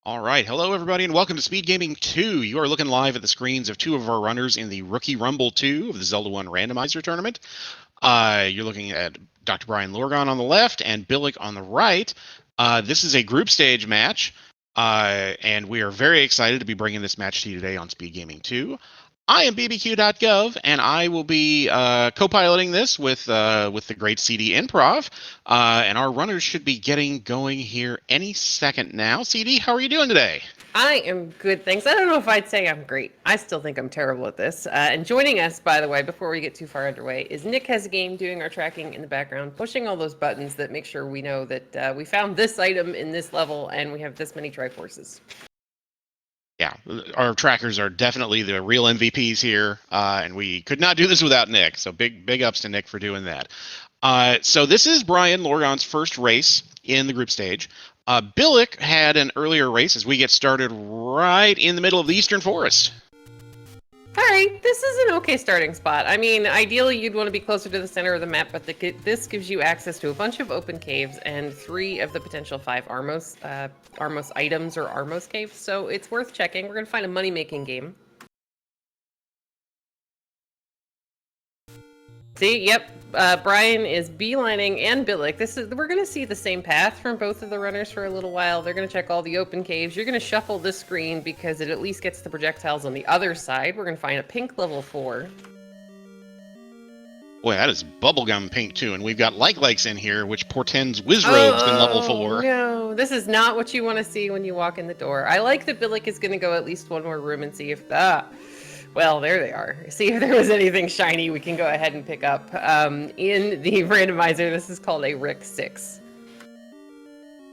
All right, hello everybody, and welcome to Speed Gaming 2. You are looking live at the screens of two of our runners in the Rookie Rumble 2 of the Zelda 1 Randomizer tournament. You're looking at Dr. Brian Lorgon on the left and Billick on the right. This is a group stage match, and we are very excited to be bringing this match to you today on Speed Gaming 2. I am bbq.gov, and I will be co-piloting this with the great CD Improv. And our runners should be getting going here any second now. CD, how are you doing today? I am good, thanks. I don't know if I'd say I'm great. I still think I'm terrible at this. And joining us, by the way, before we get too far underway, is Nick Has a Game doing our tracking in the background, pushing all those buttons that make sure we know that we found this item in this level and we have this many Triforces. Yeah, our trackers are definitely the real MVPs here, and we could not do this without Nick. So big ups to Nick for doing that. So this is Brian Lorgon's first race in the group stage. Billick had an earlier race as we get started right in the middle of the Eastern Forest. All right, this is an okay starting spot. I mean, ideally you'd want to be closer to the center of the map, but this gives you access to a bunch of open caves and 3 of the potential 5 Armos items or Armos caves, so it's worth checking. We're going to find a money-making game. See, yep, Brian is beelining and Billick. We're going to see the same path from both of the runners for a little while. They're going to check all the open caves. You're going to shuffle this screen because it at least gets the projectiles on the other side. We're going to find a pink level 4. Boy, that is bubblegum pink too, and we've got likes in here, which portends Wizrobes in level 4. No, this is not what you want to see when you walk in the door. I like that Billick is going to go at least one more room and see if well, there they are. See if there was anything shiny we can go ahead and pick up. In the randomizer, this is called a Rick 6.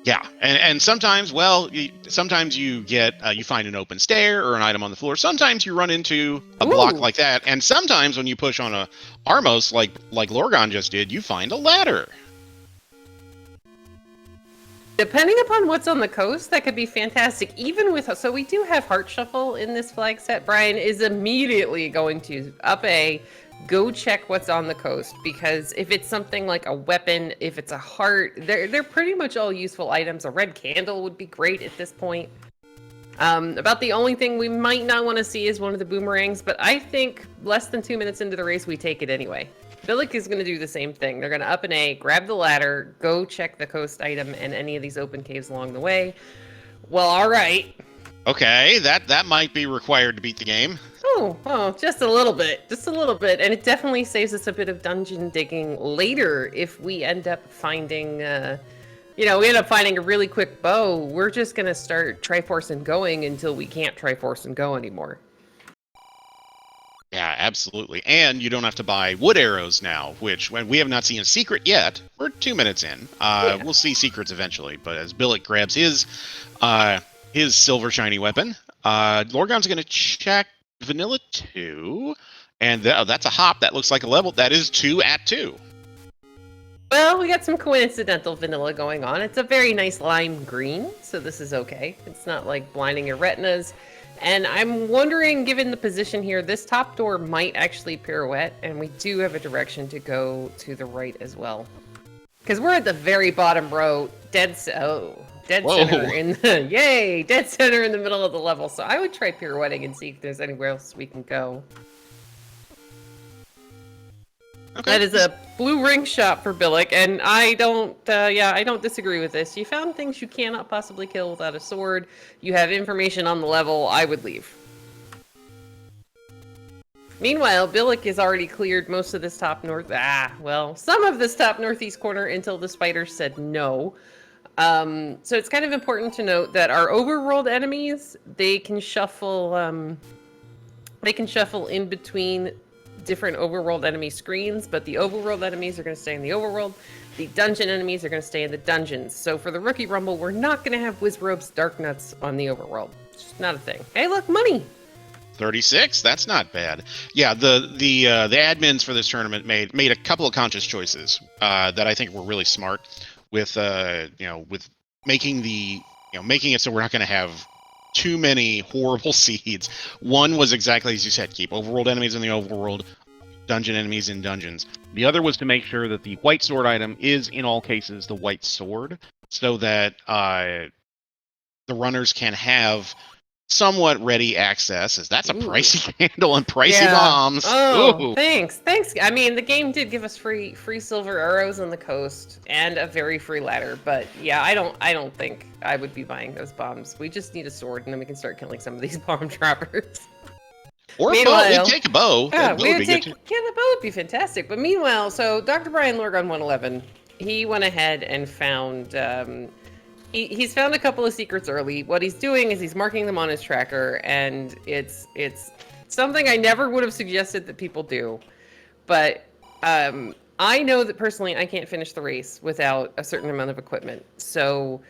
Yeah, and sometimes, well, sometimes you get you find an open stair or an item on the floor. Sometimes you run into a block like that, and sometimes when you push on a Armos like Lorgon just did, you find a ladder. Depending upon what's on the coast, that could be fantastic. Even with, so we do have Heart Shuffle in this flag set. Brian is immediately going to go check what's on the coast, because if it's something like a weapon, if it's a heart, they're pretty much all useful items. A red candle would be great at this point. About the only thing we might not want to see is one of the boomerangs, but I think less than 2 minutes into the race, we take it anyway. Billick is going to do the same thing. They're going to up an A, grab the ladder, go check the coast item and any of these open caves along the way. Well, all right. Okay, that might be required to beat the game. Oh, just a little bit. And it definitely saves us a bit of dungeon digging later if we end up finding, we end up finding a really quick bow. We're just going to start Triforce and going until we can't Triforce and go anymore. Yeah, absolutely. And you don't have to buy wood arrows now, which, when we have not seen a secret yet, we're 2 minutes in. Yeah. We'll see secrets eventually, but as Billick grabs his silver shiny weapon, Lorgon's going to check Vanilla 2, and that's a hop. That looks like a level. That is 2 at 2. Well, we got some coincidental vanilla going on. It's a very nice lime green, so this is okay. It's not like blinding your retinas. And I'm wondering, given the position here, this top door might actually pirouette, and we do have a direction to go to the right as well. Because we're at the very bottom row, dead center in the, dead center in the middle of the level. So I would try pirouetting and see if there's anywhere else we can go. Okay. That is a blue ring shot for Billick, and I don't disagree with this. You found things you cannot possibly kill without a sword. You have information on the level. I would leave. Meanwhile, Billick has already cleared most of this top some of this top northeast corner until the spiders said no. So it's kind of important to note that our overworld enemies, they can shuffle in between different overworld enemy screens, but the overworld enemies are going to stay in the overworld. The dungeon enemies are going to stay in the dungeons. So for the Rookie Rumble, we're not going to have Wizrobes Dark Nuts on the overworld. It's just not a thing. Hey, look, money! 36? That's not bad. Yeah, the admins for this tournament made a couple of conscious choices that I think were really smart with with making it so we're not going to have too many horrible seeds. One was exactly as you said, keep overworld enemies in the overworld, dungeon enemies in dungeons. The other was to make sure that the white sword item is in all cases the white sword, so that the runners can have somewhat ready access, as that's a Ooh. pricey candle and pricey Yeah. bombs. Oh, Ooh. thanks. I mean, the game did give us free silver arrows on the coast and a very free ladder, but yeah, I don't think I would be buying those bombs. We just need a sword, and then we can start killing some of these bomb droppers. Or a bow. We'd take a bow. Yeah, That we would would be take. good too. Yeah, the bow would be fantastic. But meanwhile, so Dr. Brian Lorgon 111, he went ahead and found. He's found a couple of secrets early. What he's doing is he's marking them on his tracker, and it's something I never would have suggested that people do. But I know that personally I can't finish the race without a certain amount of equipment. So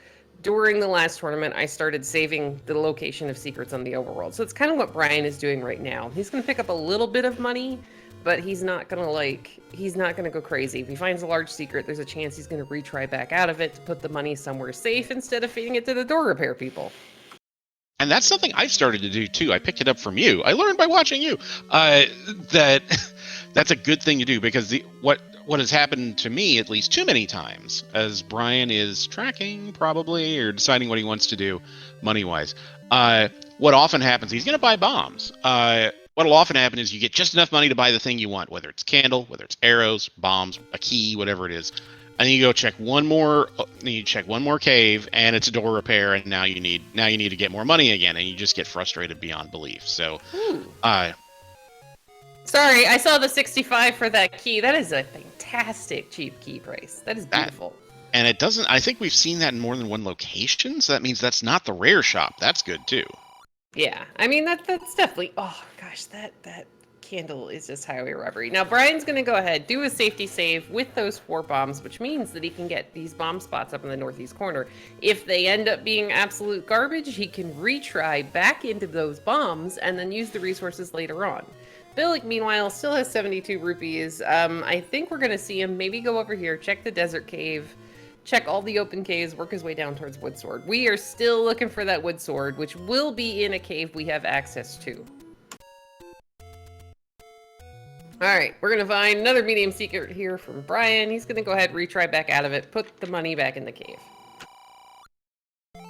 during the last tournament, I started saving the location of secrets on the overworld. So it's kind of what Brian is doing right now. He's going to pick up a little bit of money, but he's not going to go crazy. If he finds a large secret, there's a chance he's going to retry back out of it to put the money somewhere safe instead of feeding it to the door repair people. And that's something I've started to do too. I picked it up from you. I learned by watching you that that's a good thing to do, because what has happened to me at least too many times, as Brian is tracking probably or deciding what he wants to do money wise. What often happens, he's going to buy bombs. What'll often happen is you get just enough money to buy the thing you want, whether it's candle, whether it's arrows, bombs, a key, whatever it is. And then you go check one more cave, and it's a door repair, and now you need to get more money again, and you just get frustrated beyond belief. So, sorry, I saw the 65 for that key. That is a fantastic cheap key price. That is beautiful. And it doesn't. I think we've seen that in more than one location, so that means that's not the rare shop. That's good too. Yeah, I mean that's definitely. Oh gosh, that candle is just highway robbery. Now Brian's gonna go ahead, do a safety save with those 4 bombs, which means that he can get these bomb spots up in the northeast corner. If they end up being absolute garbage, he can retry back into those bombs and then use the resources later on. Billick, meanwhile, still has 72 rupees. I think we're gonna see him maybe go over here, check the desert cave, check all the open caves, work his way down towards wood sword. We are still looking for that wood sword, which will be in a cave we have access to. All right, we're going to find another medium secret here from Brian. He's going to go ahead, retry back out of it, put the money back in the cave.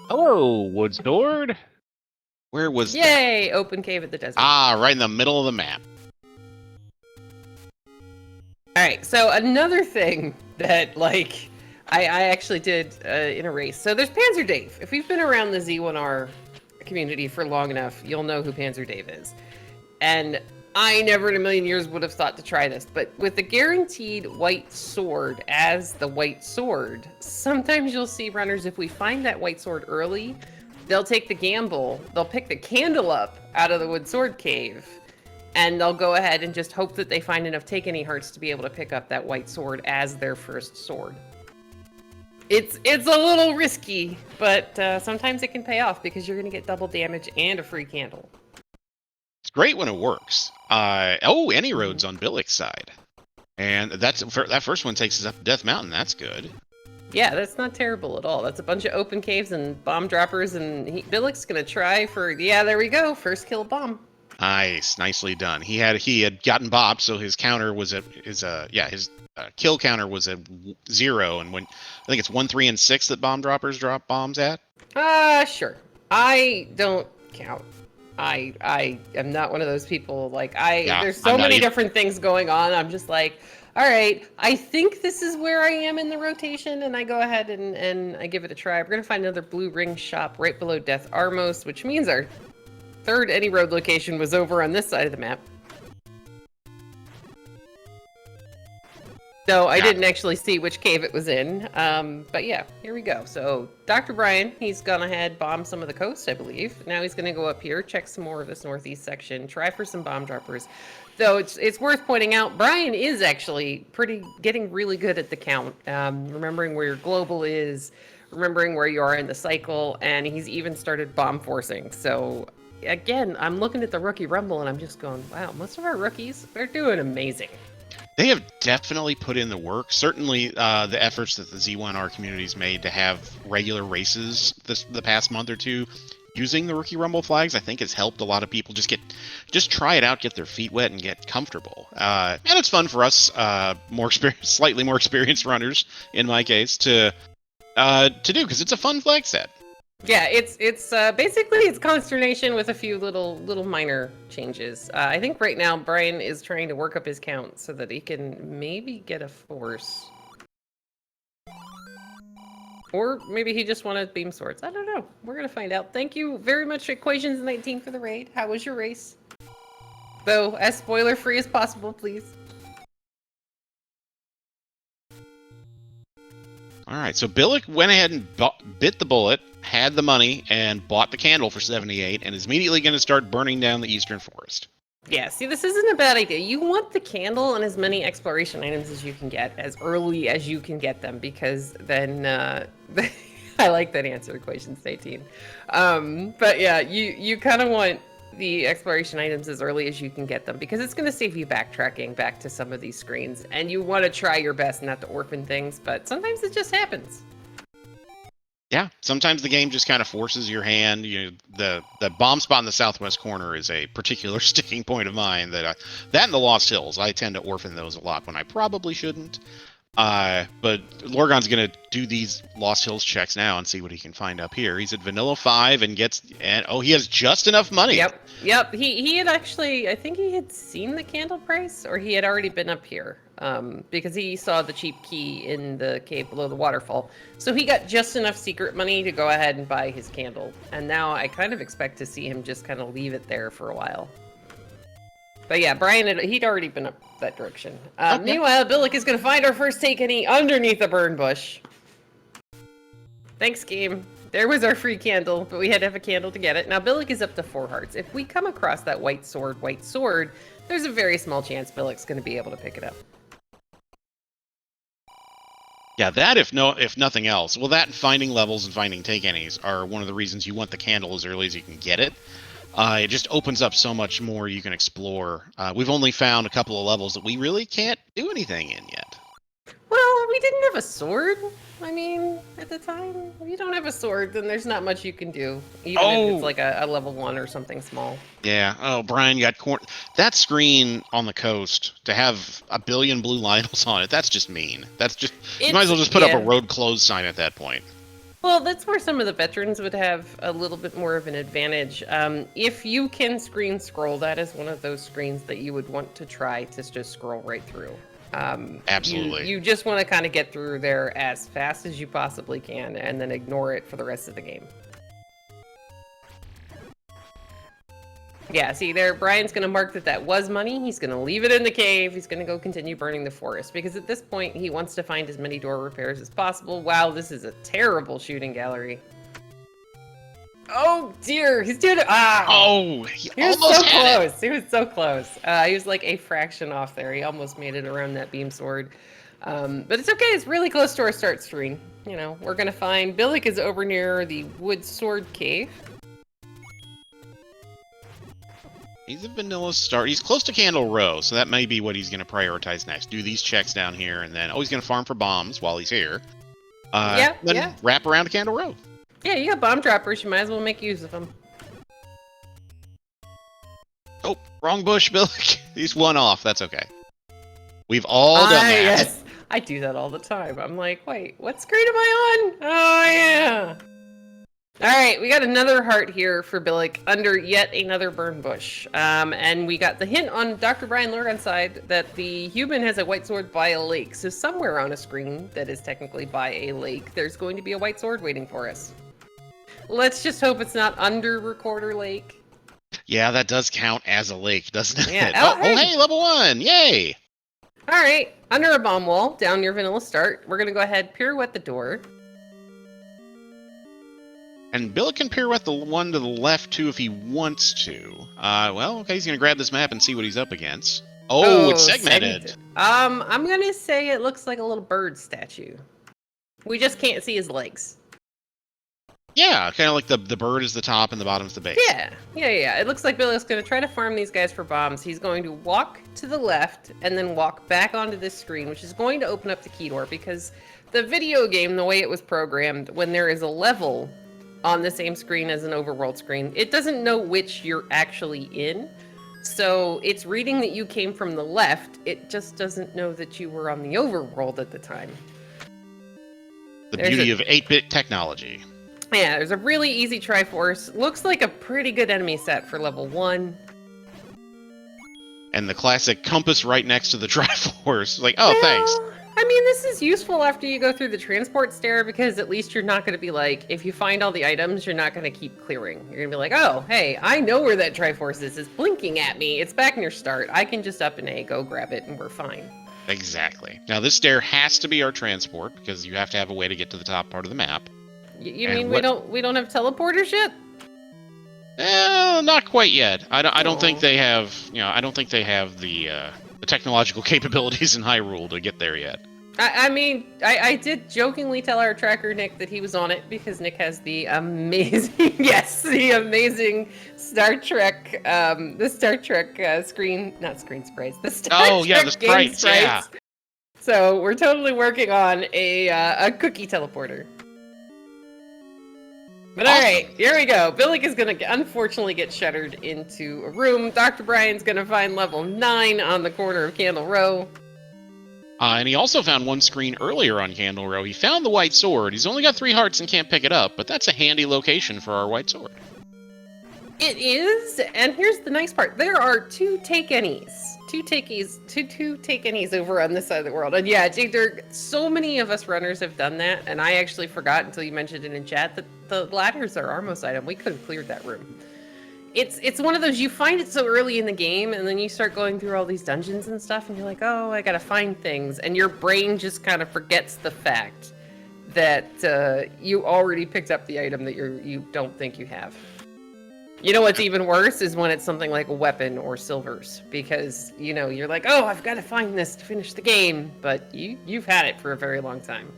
Hello, wood sword. Where was that? Yay, open cave at the desert. Ah, right in the middle of the map. All right, so another thing that, like, I actually did in a race. So there's Panzer Dave. If you've been around the Z1R community for long enough, you'll know who Panzer Dave is. And I never in a million years would have thought to try this, but with the guaranteed white sword as the white sword, sometimes you'll see runners, if we find that white sword early, they'll take the gamble, they'll pick the candle up out of the wood sword cave, and they'll go ahead and just hope that they find enough take any hearts to be able to pick up that white sword as their first sword. It's a little risky, but sometimes it can pay off because you're going to get double damage and a free candle. It's great when it works. Any roads on Billick's side, and that first one takes us up to Death Mountain. That's good. Yeah, that's not terrible at all. That's a bunch of open caves and bomb droppers, and Billick's gonna try for. Yeah, there we go. First kill bomb. Nice, nicely done. He had gotten bopped, so his counter was his kill counter was at 0, and when I think it's 1, 3, and 6 that bomb droppers drop bombs at. Sure. I don't count. I am not one of those people. Like there's so many different things going on. I'm just like, all right, I think this is where I am in the rotation, and I go ahead and I give it a try. We're gonna find another blue ring shop right below Death Armos, which means our third any road location was over on this side of the map. So I didn't actually see which cave it was in, but yeah, here we go. So Dr. Brian, he's gone ahead, bombed some of the coast, I believe. Now he's going to go up here, check some more of this northeast section, try for some bomb droppers. Though it's worth pointing out, Brian is actually getting really good at the count, remembering where your global is, remembering where you are in the cycle, and he's even started bomb forcing. So again, I'm looking at the Rookie Rumble, and I'm just going, wow, most of our rookies, they're doing amazing. They have definitely put in the work. Certainly, the efforts that the Z1R community's made to have regular races the past month or two using the Rookie Rumble flags, I think has helped a lot of people just try it out, get their feet wet, and get comfortable. And it's fun for us, slightly more experienced runners, in my case, to do, because it's a fun flag set. Yeah, it's basically it's consternation with a few little minor changes. I think right now Brian is trying to work up his count so that he can maybe get a force. Or maybe he just wanted beam swords. I don't know. We're gonna find out. Thank you very much, Equations19, for the raid. How was your race? Though, as spoiler-free as possible, please. All right, so Billick went ahead and bit the bullet, had the money, and bought the candle for 78, and is immediately going to start burning down the Eastern Forest. Yeah, see, this isn't a bad idea. You want the candle and as many exploration items as you can get, as early as you can get them, because then, I like that answer, Equations 18. But yeah, you kind of want the exploration items as early as you can get them, because it's going to save you backtracking back to some of these screens, and you want to try your best not to orphan things, but sometimes it just happens. Yeah, sometimes the game just kind of forces your hand. You know, the bomb spot in the southwest corner is a particular sticking point of mine. That and the Lost Hills, I tend to orphan those a lot when I probably shouldn't. But Lorgon's gonna do these Lost Hills checks now and see what he can find up here. He's at Vanilla 5 and he has just enough money. Yep. He had actually, I think he had seen the candle price, or he had already been up here. Because he saw the cheap key in the cave below the waterfall. So he got just enough secret money to go ahead and buy his candle. And now I kind of expect to see him just kind of leave it there for a while. But yeah, Brian, he'd already been up that direction. Okay. Meanwhile, Billick is going to find our first take any underneath a burn bush. Thanks, game. There was our free candle, but we had to have a candle to get it. Now, Billick is up to 4 hearts. If we come across that white sword, there's a very small chance Billick's going to be able to pick it up. Yeah, that if nothing else, well, that and finding levels and finding take any's are one of the reasons you want the candle as early as you can get it. It just opens up so much more you can explore. We've only found a couple of levels that we really can't do anything in yet. Well, we didn't have a sword. I mean, at the time, if you don't have a sword, then there's not much you can do, even if it's like a level 1 or something small. Yeah. Oh, Brian got that screen on the coast to have a billion blue Lionels on it. That's just mean. You might as well just put up a road closed sign at that point. Well, that's where some of the veterans would have a little bit more of an advantage. If you can screen scroll, that is one of those screens that you would want to try to just scroll right through. Absolutely. You just want to kind of get through there as fast as you possibly can and then ignore it for the rest of the game. Yeah, see there, Brian's going to mark that was money. He's going to leave it in the cave. He's going to go continue burning the forest because at this point he wants to find as many door repairs as possible. Wow, this is a terrible shooting gallery. Oh dear, he's doing it. He was so close. He was so close. He was like a fraction off there. He almost made it around that beam sword. But it's okay. It's really close to our start screen. You know, we're gonna find Billick is over near the wood sword cave. He's a vanilla start. He's close to Candle Row, so that may be what he's going to prioritize next. Do these checks down here, and then he's going to farm for bombs while he's here. Then wrap around to Candle Row. Yeah, you got bomb droppers. You might as well make use of them. Oh, wrong bush, Billick. He's one off. That's okay. We've all done that. Yes. I do that all the time. I'm like, wait, what screen am I on? Oh, yeah. All right, we got another heart here for Billick under yet another burn bush. And we got the hint on Dr. Brian Lorgon's side that the human has a white sword by a lake. So somewhere on a screen that is technically by a lake, there's going to be a white sword waiting for us. Let's just hope it's not under Recorder Lake. Yeah, that does count as a lake, doesn't it? Yeah. Hey, level 1. Yay. All right, under a bomb wall, down near Vanilla Start. We're going to go ahead, pirouette the door. And Billick can pirouette the one to the left, too, if he wants to. He's going to grab this map and see what he's up against. Oh, it's segmented. I'm going to say it looks like a little bird statue. We just can't see his legs. Yeah, kind of like the bird is the top and the bottom is the base. Yeah. It looks like Billick's going to try to farm these guys for bombs. He's going to walk to the left and then walk back onto this screen, which is going to open up the key door because the video game, the way it was programmed, when there is a level on the same screen as an overworld screen, it doesn't know which you're actually in. So it's reading that you came from the left. It just doesn't know that you were on the overworld at the time. The beauty of 8-bit technology. Yeah, there's a really easy Triforce. Looks like a pretty good enemy set for level 1. And the classic compass right next to the Triforce. Like, oh, thanks. Well, I mean, this is useful after you go through the transport stair because at least you're not going to be like, if you find all the items, you're not going to keep clearing. You're going to be like, oh, hey, I know where that Triforce is. It's blinking at me. It's back near start. I can just up and A, go grab it, and we're fine. Exactly. Now, this stair has to be our transport because you have to have a way to get to the top part of the map. You mean we don't have teleporters yet? Not quite yet. I don't Oh. think they have. I don't think they have the technological capabilities in Hyrule to get there yet. I mean, I did jokingly tell our tracker Nick that he was on it because Nick has the amazing, yes, the amazing Star Trek, not screen sprites, the Star Trek the game sprites, yeah. So we're totally working on a cookie teleporter. But Awesome. all right, here we go. Billick is going to unfortunately get shuttered into a room. Dr. Brian's going to find level 9 on the corner of Candle Row. And he also found one screen earlier on Candle Row. He found the white sword. He's only got 3 hearts and can't pick it up, but that's a handy location for our white sword. It is, and here's the nice part. There are 2 take-any's. Two take-any's over on this side of the world. And yeah, Jake, so many of us runners have done that, and I actually forgot until you mentioned it in chat that the ladders are our most item. We could have cleared that room. It's one of those, you find it so early in the game, and then you start going through all these dungeons and stuff, and you're like, oh, I gotta find things, and your brain just kind of forgets the fact that you already picked up the item that you don't think you have. You know what's even worse is when it's something like a weapon or silvers, because, you're like, oh, I've got to find this to finish the game, but you've had it for a very long time.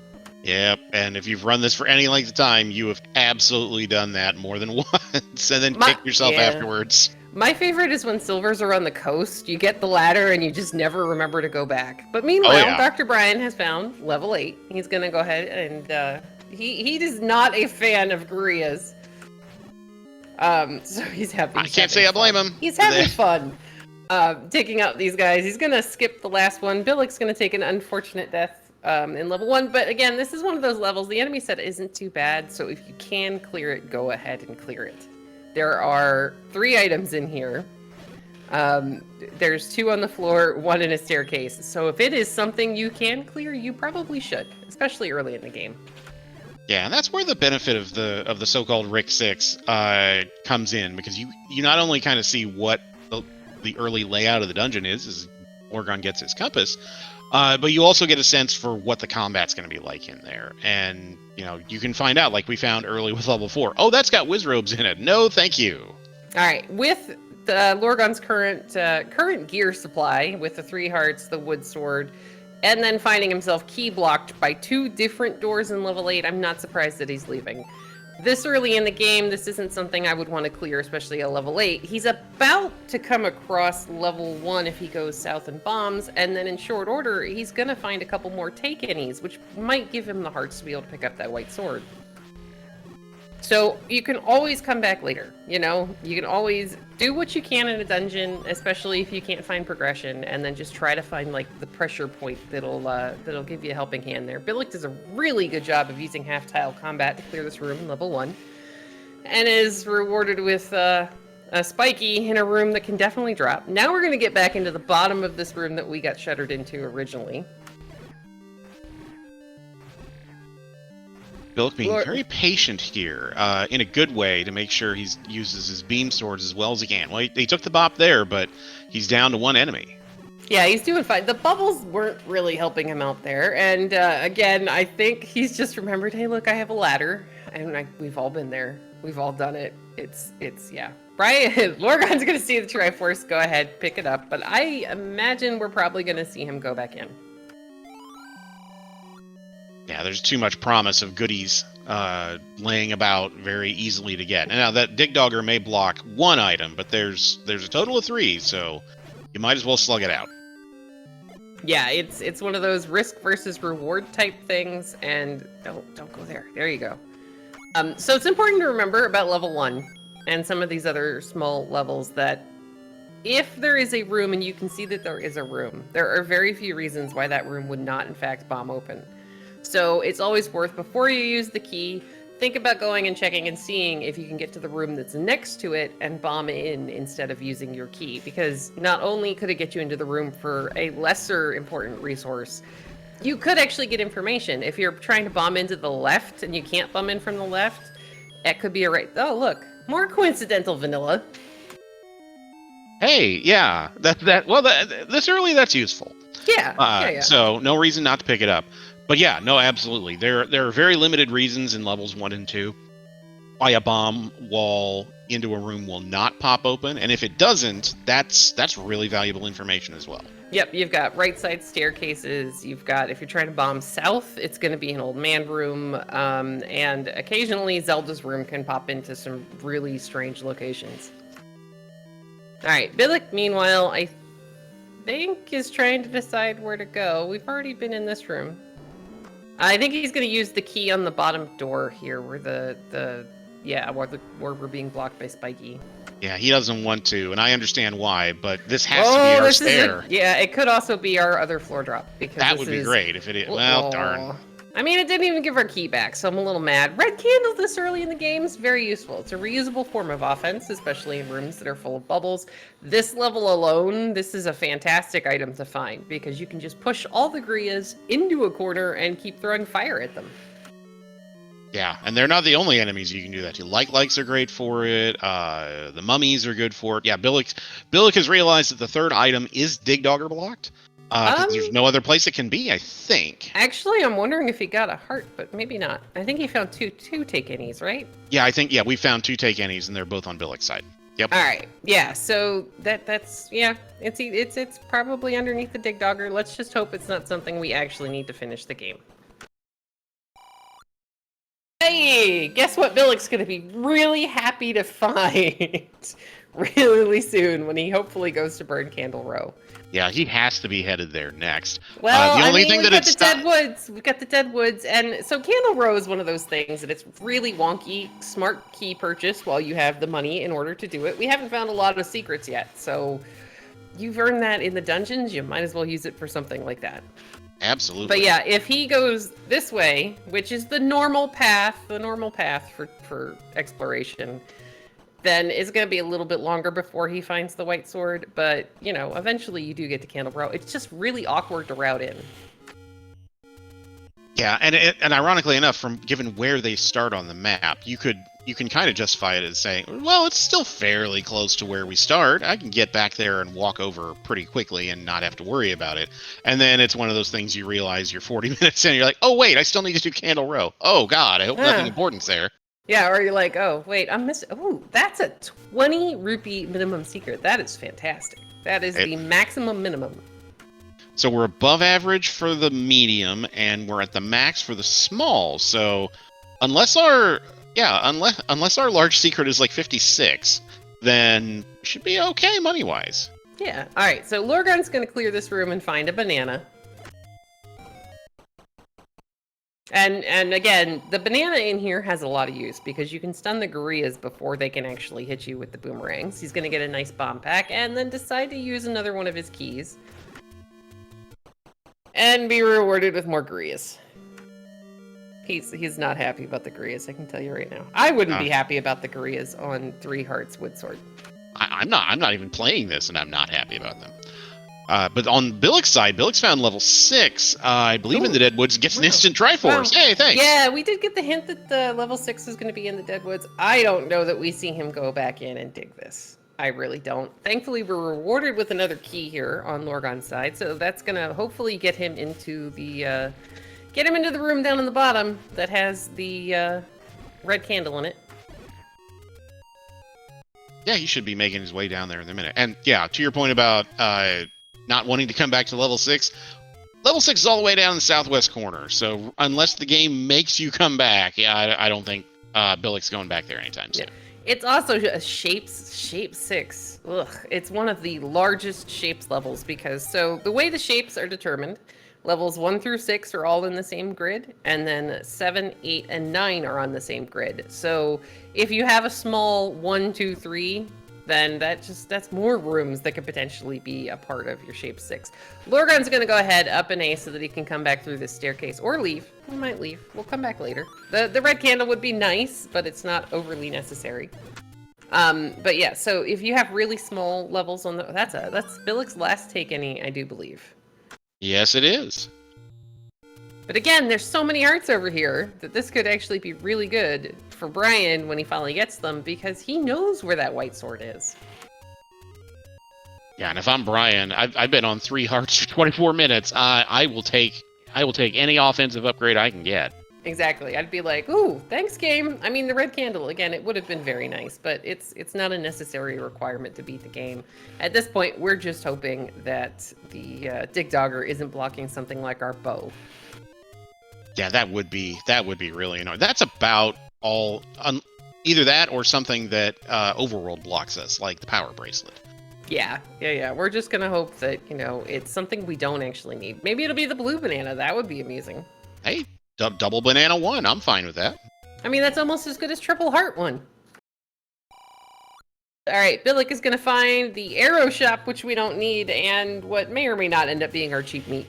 Yep, and if you've run this for any length of time, you have absolutely done that more than once, and then kick yourself afterwards. My favorite is when silvers are on the coast. You get the ladder and you just never remember to go back. But meanwhile, Dr. Brian has found level 8. He's going to go ahead and he is not a fan of Gurias. So he's happy. I can't say I blame him. He's having fun taking out these guys. He's going to skip the last one. Billick's going to take an unfortunate death in level 1. But again, this is one of those levels. The enemy set isn't too bad. So if you can clear it, go ahead and clear it. There are 3 items in here. There's 2 on the floor, 1 in a staircase. So if it is something you can clear, you probably should, especially early in the game. Yeah, and that's where the benefit of the so-called Rick 6 comes in, because you not only kind of see what the early layout of the dungeon is as Lorgon gets his compass, but you also get a sense for what the combat's going to be like in there. And, you can find out, like we found early with level 4. Oh, that's got whiz robes in it. No, thank you. All right, with the Lorgon's current gear supply, with the 3 hearts, the wood sword, and then finding himself key blocked by 2 different doors in level 8, I'm not surprised that he's leaving. This early in the game, this isn't something I would want to clear, especially at level 8. He's about to come across level 1 if he goes south and bombs, and then in short order, he's going to find a couple more take-any's, which might give him the hearts to be able to pick up that white sword. So you can always come back later, you can always do what you can in a dungeon, especially if you can't find progression, and then just try to find like the pressure point that'll give you a helping hand there. Billick does a really good job of using half-tile combat to clear this room in level 1, and is rewarded with a spiky in a room that can definitely drop. Now we're going to get back into the bottom of this room that we got shuttered into originally. Billick being very patient here, in a good way, to make sure he uses his beam swords as well as he can. Well, he took the bop there, but he's down to 1 enemy. Yeah, he's doing fine. The bubbles weren't really helping him out there. And again, I think he's just remembered, hey, look, I have a ladder. And we've all been there. We've all done it. It's yeah. Brian, Lorgon's going to see the Triforce. Go ahead, pick it up. But I imagine we're probably going to see him go back in. Yeah, there's too much promise of goodies laying about very easily to get. Now, that Dig Dogger may block 1 item, but there's a total of 3, so you might as well slug it out. Yeah, it's one of those risk versus reward type things, and don't go there. There you go. So it's important to remember about level 1 and some of these other small levels that if there is a room and you can see that there is a room, there are very few reasons why that room would not, in fact, bomb open. So it's always worth, before you use the key, think about going and checking and seeing if you can get to the room that's next to it and bomb in instead of using your key. Because not only could it get you into the room for a lesser important resource, you could actually get information. If you're trying to bomb into the left and you can't bomb in from the left, it could be a right. Oh, look, more coincidental vanilla. Hey, yeah, this early, that's useful. Yeah. So no reason not to pick it up. But yeah, no, absolutely. There are very limited reasons in levels 1 and 2 why a bomb wall into a room will not pop open, and if it doesn't, that's really valuable information as well. Yep, you've got right side staircases. You've got, if you're trying to bomb south, it's going to be an old man room, and occasionally Zelda's room can pop into some really strange locations. All right, Billick, meanwhile, I think is trying to decide where to go. We've already been in this room. I think he's going to use the key on the bottom door here, where where we're being blocked by Spiky. Yeah, he doesn't want to, and I understand why, but this has to be our stair. Yeah, it could also be our other floor drop. Because that would be great if it is. Well, darn. I mean, it didn't even give our key back, so I'm a little mad. Red candle this early in the game is very useful. It's a reusable form of offense, especially in rooms that are full of bubbles. This level alone, this is a fantastic item to find, because you can just push all the Grias into a corner and keep throwing fire at them. Yeah, and they're not the only enemies you can do that to. Likes are great for it. The mummies are good for it. Yeah, Billick has realized that the third item is Dig Dogger blocked. There's no other place it can be, I think. Actually, I'm wondering if he got a heart, but maybe not. I think he found two take any's, right? Yeah, we found 2 take any's, and they're both on Billick's side. Yep. All right. Yeah. So it's probably underneath the Dig Dogger. Let's just hope it's not something we actually need to finish the game. Hey, guess what Billick's going to be really happy to find really soon when he hopefully goes to Burn Candle Row. Yeah, he has to be headed there next. Well, the only thing that it's we've got the Dead Woods, and so Candle Row is one of those things that it's really wonky, smart key purchase while you have the money in order to do it. We haven't found a lot of secrets yet, so you've earned that in the dungeons, you might as well use it for something like that. Absolutely. But yeah, if he goes this way, which is the normal path for exploration, then it's going to be a little bit longer before he finds the white sword. But, you know, eventually you do get to Candle Row. It's just really awkward to route in. Yeah, and ironically enough, from given where they start on the map, you can kind of justify it as saying, well, it's still fairly close to where we start. I can get back there and walk over pretty quickly and not have to worry about it. And then it's one of those things you realize you're 40 minutes in, and you're like, oh, wait, I still need to do Candle Row. Oh, God, I hope nothing important's there. Yeah, or you're like, oh, wait, I'm missing. Oh, that's a 20 rupee minimum secret. That is fantastic. That is the maximum minimum. So we're above average for the medium, and we're at the max for the small. So unless our large secret is like 56, then we should be okay money-wise. Yeah. All right, so Lorgon's going to clear this room and find a banana. And again, the banana in here has a lot of use because you can stun the Gurias before they can actually hit you with the boomerangs. He's going to get a nice bomb pack and then decide to use another one of his keys. And be rewarded with more Gurias. He's not happy about the Gurias, I can tell you right now. I wouldn't be happy about the Gurias on 3 Hearts Wood Sword. I'm not even playing this, and I'm not happy about them. But on Billick's side, Billick's found level 6. I believe in the Deadwoods, gets an instant Triforce. Wow. Hey, thanks. Yeah, we did get the hint that the level 6 is going to be in the Deadwoods. I don't know that we see him go back in and dig this. I really don't. Thankfully, we're rewarded with another key here on Lorgon's side, so that's going to hopefully get him into the room down in the bottom that has the red candle in it. Yeah, he should be making his way down there in a minute. And yeah, to your point about not wanting to come back to level 6, level 6 is all the way down in the southwest corner. So unless the game makes you come back, yeah, I don't think Billick's going back there anytime soon. Yeah. It's also a shape 6. Ugh, it's one of the largest shapes levels because so the way the shapes are determined, levels 1 through 6 are all in the same grid, and then 7, 8, and 9 are on the same grid. So if you have a small 1, 2, 3, then that's more rooms that could potentially be a part of your shape 6. Lorgon's gonna go ahead up an A so that he can come back through this staircase or leave. We might leave. We'll come back later. The red candle would be nice, but it's not overly necessary. But yeah, so if you have really small levels on the that's Billick's last take any, I do believe. Yes, it is. But again, there's so many hearts over here that this could actually be really good for Brian when he finally gets them, because he knows where that white sword is. Yeah, and if I'm Brian, I've been on 3 hearts for 24 minutes. I will take any offensive upgrade I can get. Exactly. I'd be like, ooh, thanks, game. I mean, the red candle, again, it would have been very nice, but it's not a necessary requirement to beat the game. At this point, we're just hoping that the Dig Dogger isn't blocking something like our bow. Yeah, that would be really annoying. That's about all. Either that or something that Overworld blocks us, like the power bracelet. Yeah. We're just gonna hope that, it's something we don't actually need. Maybe it'll be the blue banana. That would be amusing. Hey, double banana 1. I'm fine with that. I mean, that's almost as good as triple heart 1. All right, Billick is gonna find the arrow shop, which we don't need, and what may or may not end up being our cheap meat.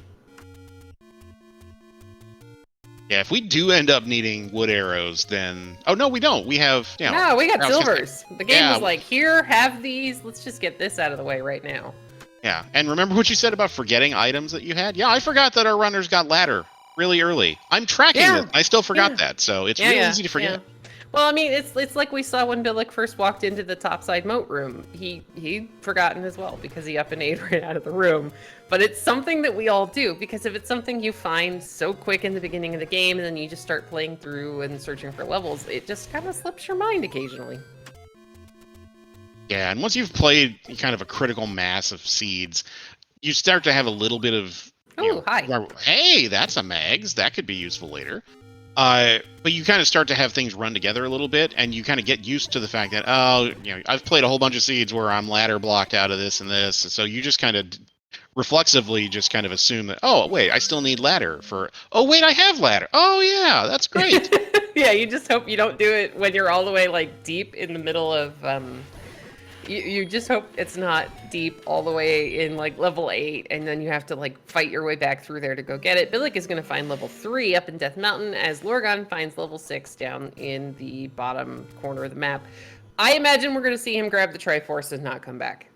Yeah, if we do end up needing wood arrows, then... Oh, no, we don't. We have... No, we got silvers. The game was like, here, have these. Let's just get this out of the way right now. Yeah, and remember what you said about forgetting items that you had? Yeah, I forgot that our runners got ladder really early. I'm tracking it. I still forgot that, so it's really easy to forget. Yeah. Well, I mean, it's like we saw when Billick first walked into the topside moat room. He'd forgotten as well because he up and ate right out of the room. But it's something that we all do, because if it's something you find so quick in the beginning of the game and then you just start playing through and searching for levels, it just kind of slips your mind occasionally. Yeah, and once you've played kind of a critical mass of seeds, you start to have a little bit of... hi. Hey, that's a mags. That could be useful later. But you kind of start to have things run together a little bit, and you kind of get used to the fact that, I've played a whole bunch of seeds where I'm ladder blocked out of this and this, so you just kind of reflexively just kind of assume that, oh, wait, I still need ladder for, oh, wait, I have ladder. Oh, yeah, that's great. Yeah, you just hope you don't do it when you're all the way, like, deep in the middle of, You just hope it's not deep all the way in, like, level 8, and then you have to, like, fight your way back through there to go get it. Billick is going to find level 3 up in Death Mountain, as Lorgon finds level 6 down in the bottom corner of the map. I imagine we're going to see him grab the Triforce and not come back.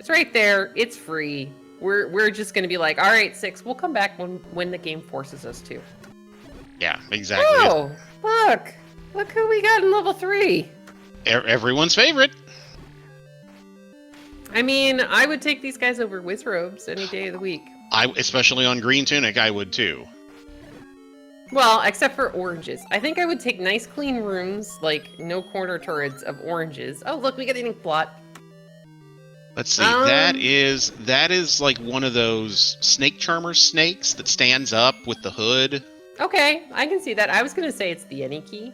It's right there. It's free. We're just going to be like, all right, 6, we'll come back when the game forces us to. Yeah, exactly. Oh, look. Look who we got in level 3. Everyone's favorite. I mean, I would take these guys over Wizrobes any day of the week. Especially on Green Tunic, I would too. Well, except for oranges. I think I would take nice clean rooms, like no corner turrets of oranges. Oh, look, we got an ink blot. Let's see. That is like one of those snake charmer snakes that stands up with the hood. Okay, I can see that. I was gonna say it's the any key.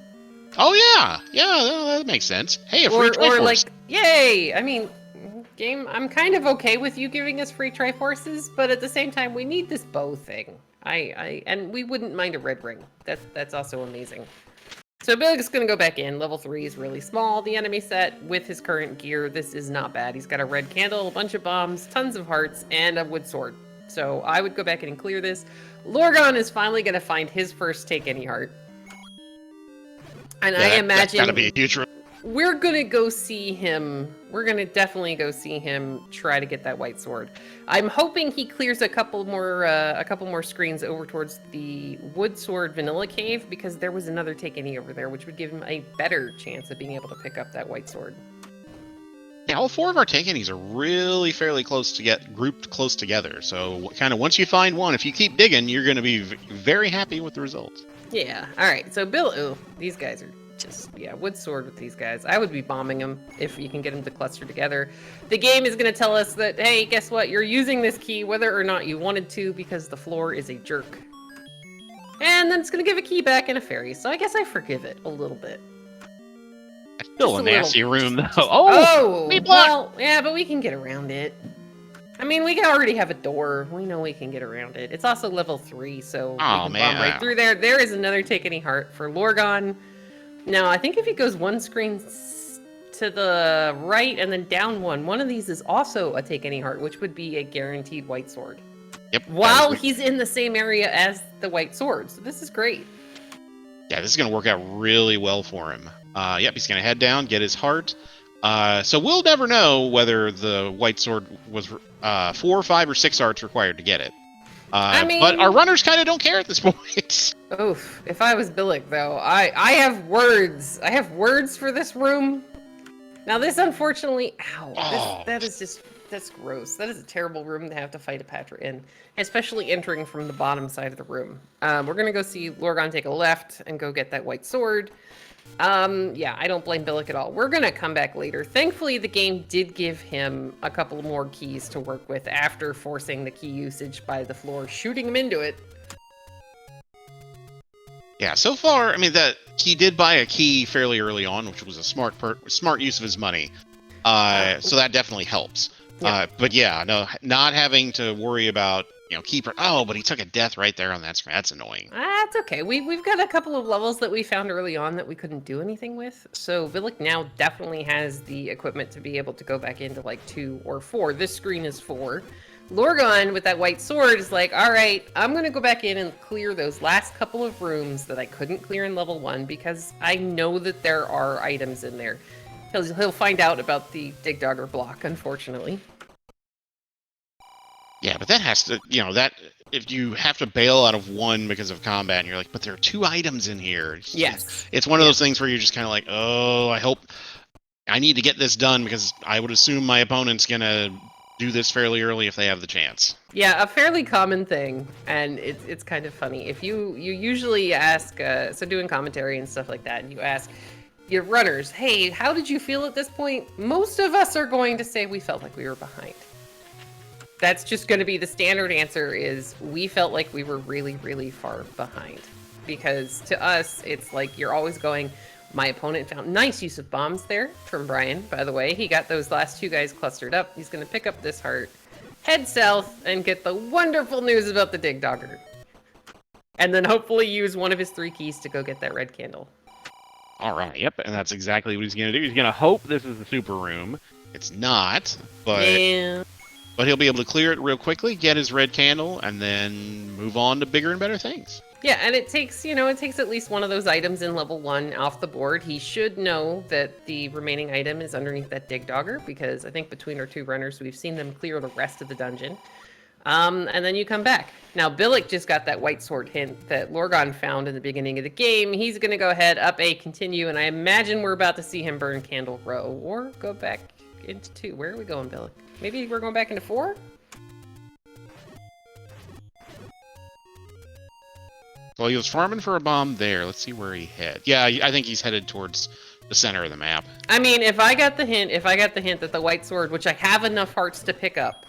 Oh yeah, that makes sense. Hey, a free Triforce. Or like, yay! I mean, game, I'm kind of okay with you giving us free Triforces, but at the same time, we need this bow thing. And we wouldn't mind a red ring. That's also amazing. So Billick is going to go back in. Level 3 is really small. The enemy set with his current gear, this is not bad. He's got a red candle, a bunch of bombs, tons of hearts, and a wood sword. So I would go back in and clear this. Lorgon is finally going to find his first take any heart. And I imagine that's gotta be a huge room. We're gonna go see him. We're gonna definitely go see him try to get that white sword. I'm hoping he clears a couple more screens over towards the wood sword vanilla cave, because there was another take any over there, which would give him a better chance of being able to pick up that white sword. Yeah, all 4 of our take any's are really fairly close to get grouped close together. So kind of once you find one, if you keep digging, you're gonna be very happy with the results. Yeah. All right. So these guys are just, wood sword with these guys. I would be bombing them if you can get them to cluster together. The game is going to tell us that, hey, guess what? You're using this key whether or not you wanted to, because the floor is a jerk. And then it's going to give a key back and a fairy. So I guess I forgive it a little bit. It's still a nasty room, though. Oh, well, yeah, but we can get around it. I mean, we already have a door. We know we can get around it. It's also level 3, so we can bomb right through there. There is another take any heart for Lorgon. Now, I think if he goes one screen to the right and then down one. One of these is also a take any heart, which would be a guaranteed white sword. Yep. While he's in the same area as the white sword. So this is great. Yeah, this is going to work out really well for him. Yep, he's going to head down, get his heart. So we'll never know whether the white sword was 4, 5, or 6 hearts required to get it. I mean, but our runners kind of don't care at this point. Oof. If I was Billick, though, I have words. I have words for this room. Now, this unfortunately... Ow. That's gross. That is a terrible room to have to fight a Patra in, especially entering from the bottom side of the room. We're going to go see Lorgon take a left and go get that white sword. Yeah, I don't blame Billick at all. We're going to come back later. Thankfully, the game did give him a couple more keys to work with after forcing the key usage by the floor, shooting him into it. Yeah, so far, I mean, that he did buy a key fairly early on, which was a smart use of his money. So that definitely helps. Yeah. But yeah, no, not having to worry about, keeper. Oh, but he took a death right there on that screen. That's annoying. That's okay. We've got a couple of levels that we found early on that we couldn't do anything with. So Billick now definitely has the equipment to be able to go back into like 2 or 4. This screen is 4. Lorgon with that white sword is like, all right, I'm going to go back in and clear those last couple of rooms that I couldn't clear in level 1 because I know that there are items in there. He'll find out about the Dig Dogger block, unfortunately. Yeah, but that has to, that if you have to bail out of one because of combat, and you're like, but there are 2 items in here. It's one of those things where you're just kind of like, oh, I need to get this done because I would assume my opponent's going to do this fairly early if they have the chance. Yeah, a fairly common thing, and it's kind of funny. If you usually ask, so doing commentary and stuff like that, and you ask your runners, hey, how did you feel at this point? Most of us are going to say we felt like we were behind. That's just going to be the standard answer is we felt like we were really, really far behind. Because to us, it's like you're always going, my opponent found nice use of bombs there from Brian, by the way. He got those last 2 guys clustered up. He's going to pick up this heart, head south, and get the wonderful news about the Dig Dogger. And then hopefully use one of his 3 keys to go get that red candle. All right, yep, and that's exactly what he's going to do. He's going to hope this is the super room. It's not, but he'll be able to clear it real quickly, get his red candle, and then move on to bigger and better things. Yeah, and it takes at least one of those items in level 1 off the board. He should know that the remaining item is underneath that Dig Dogger, because I think between our 2 runners, we've seen them clear the rest of the dungeon. And then you come back. Now, Billick just got that white sword hint that Lorgon found in the beginning of the game. He's going to go ahead, up A, continue, and I imagine we're about to see him burn Candle Row, or go back into 2. Where are we going, Billick? Maybe we're going back into 4? Well, he was farming for a bomb there. Let's see where he head. Yeah, I think he's headed towards the center of the map. I mean, if I got the hint that the white sword, which I have enough hearts to pick up.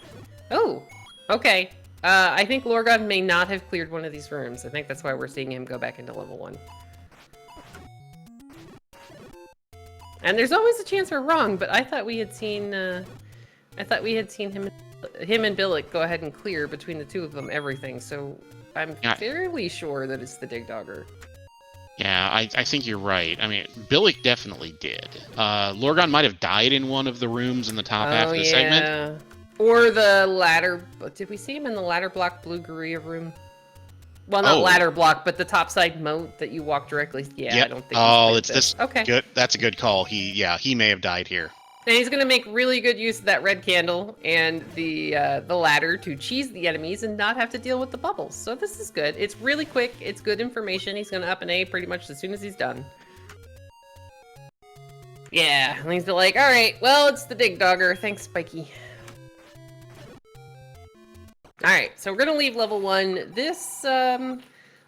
Oh, okay. I think Lorgon may not have cleared one of these rooms. I think that's why we're seeing him go back into level 1. And there's always a chance we're wrong, but I thought we had seen him and Billick go ahead and clear between the 2 of them everything. So I'm fairly sure that it's the Dig Dogger. Yeah, I think you're right. I mean, Billick definitely did. Lorgon might have died in one of the rooms in the top half of the segment. Or the ladder. Did we see him in the ladder block Blue Guerilla room? Well, not ladder block, but the topside moat that you walk directly. Yeah, yep. I don't think. Oh, it's this. Okay, good. That's a good call. He may have died here. And he's gonna make really good use of that red candle and the ladder to cheese the enemies and not have to deal with the bubbles. So this is good. It's really quick. It's good information. He's gonna up an A pretty much as soon as he's done. Yeah, and he's like, all right, well, it's the Dig Dogger. Thanks, Spiky. All right, so we're gonna leave level 1. This, I'm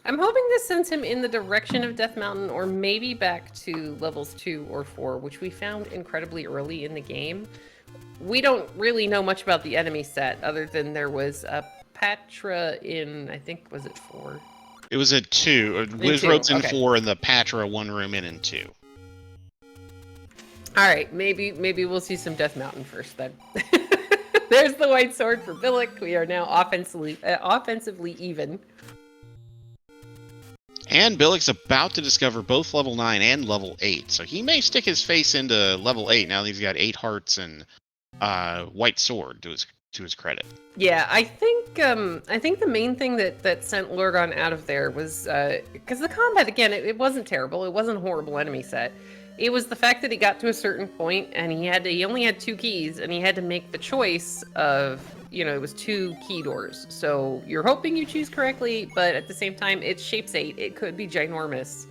hoping this sends him in the direction of Death Mountain, or maybe back to levels 2 or 4, which we found incredibly early in the game. We don't really know much about the enemy set, other than there was a Patra in, I think, was it 4? It was a 2. Wizroad's in 4, and the Patra 1 room in 2. All right, maybe we'll see some Death Mountain first then. There's the white sword for Billick. We are now offensively even. And Billick's about to discover both level 9 and level 8, so he may stick his face into level 8 now that he's got 8 hearts and white sword to his credit. Yeah, I think the main thing that sent Lorgon out of there was because the combat again, it wasn't terrible, it wasn't a horrible enemy set. It was the fact that he got to a certain point and he only had 2 keys and he had to make the choice of, you know, it was 2 key doors. So you're hoping you choose correctly, but at the same time, it's shapes 8. It could be ginormous.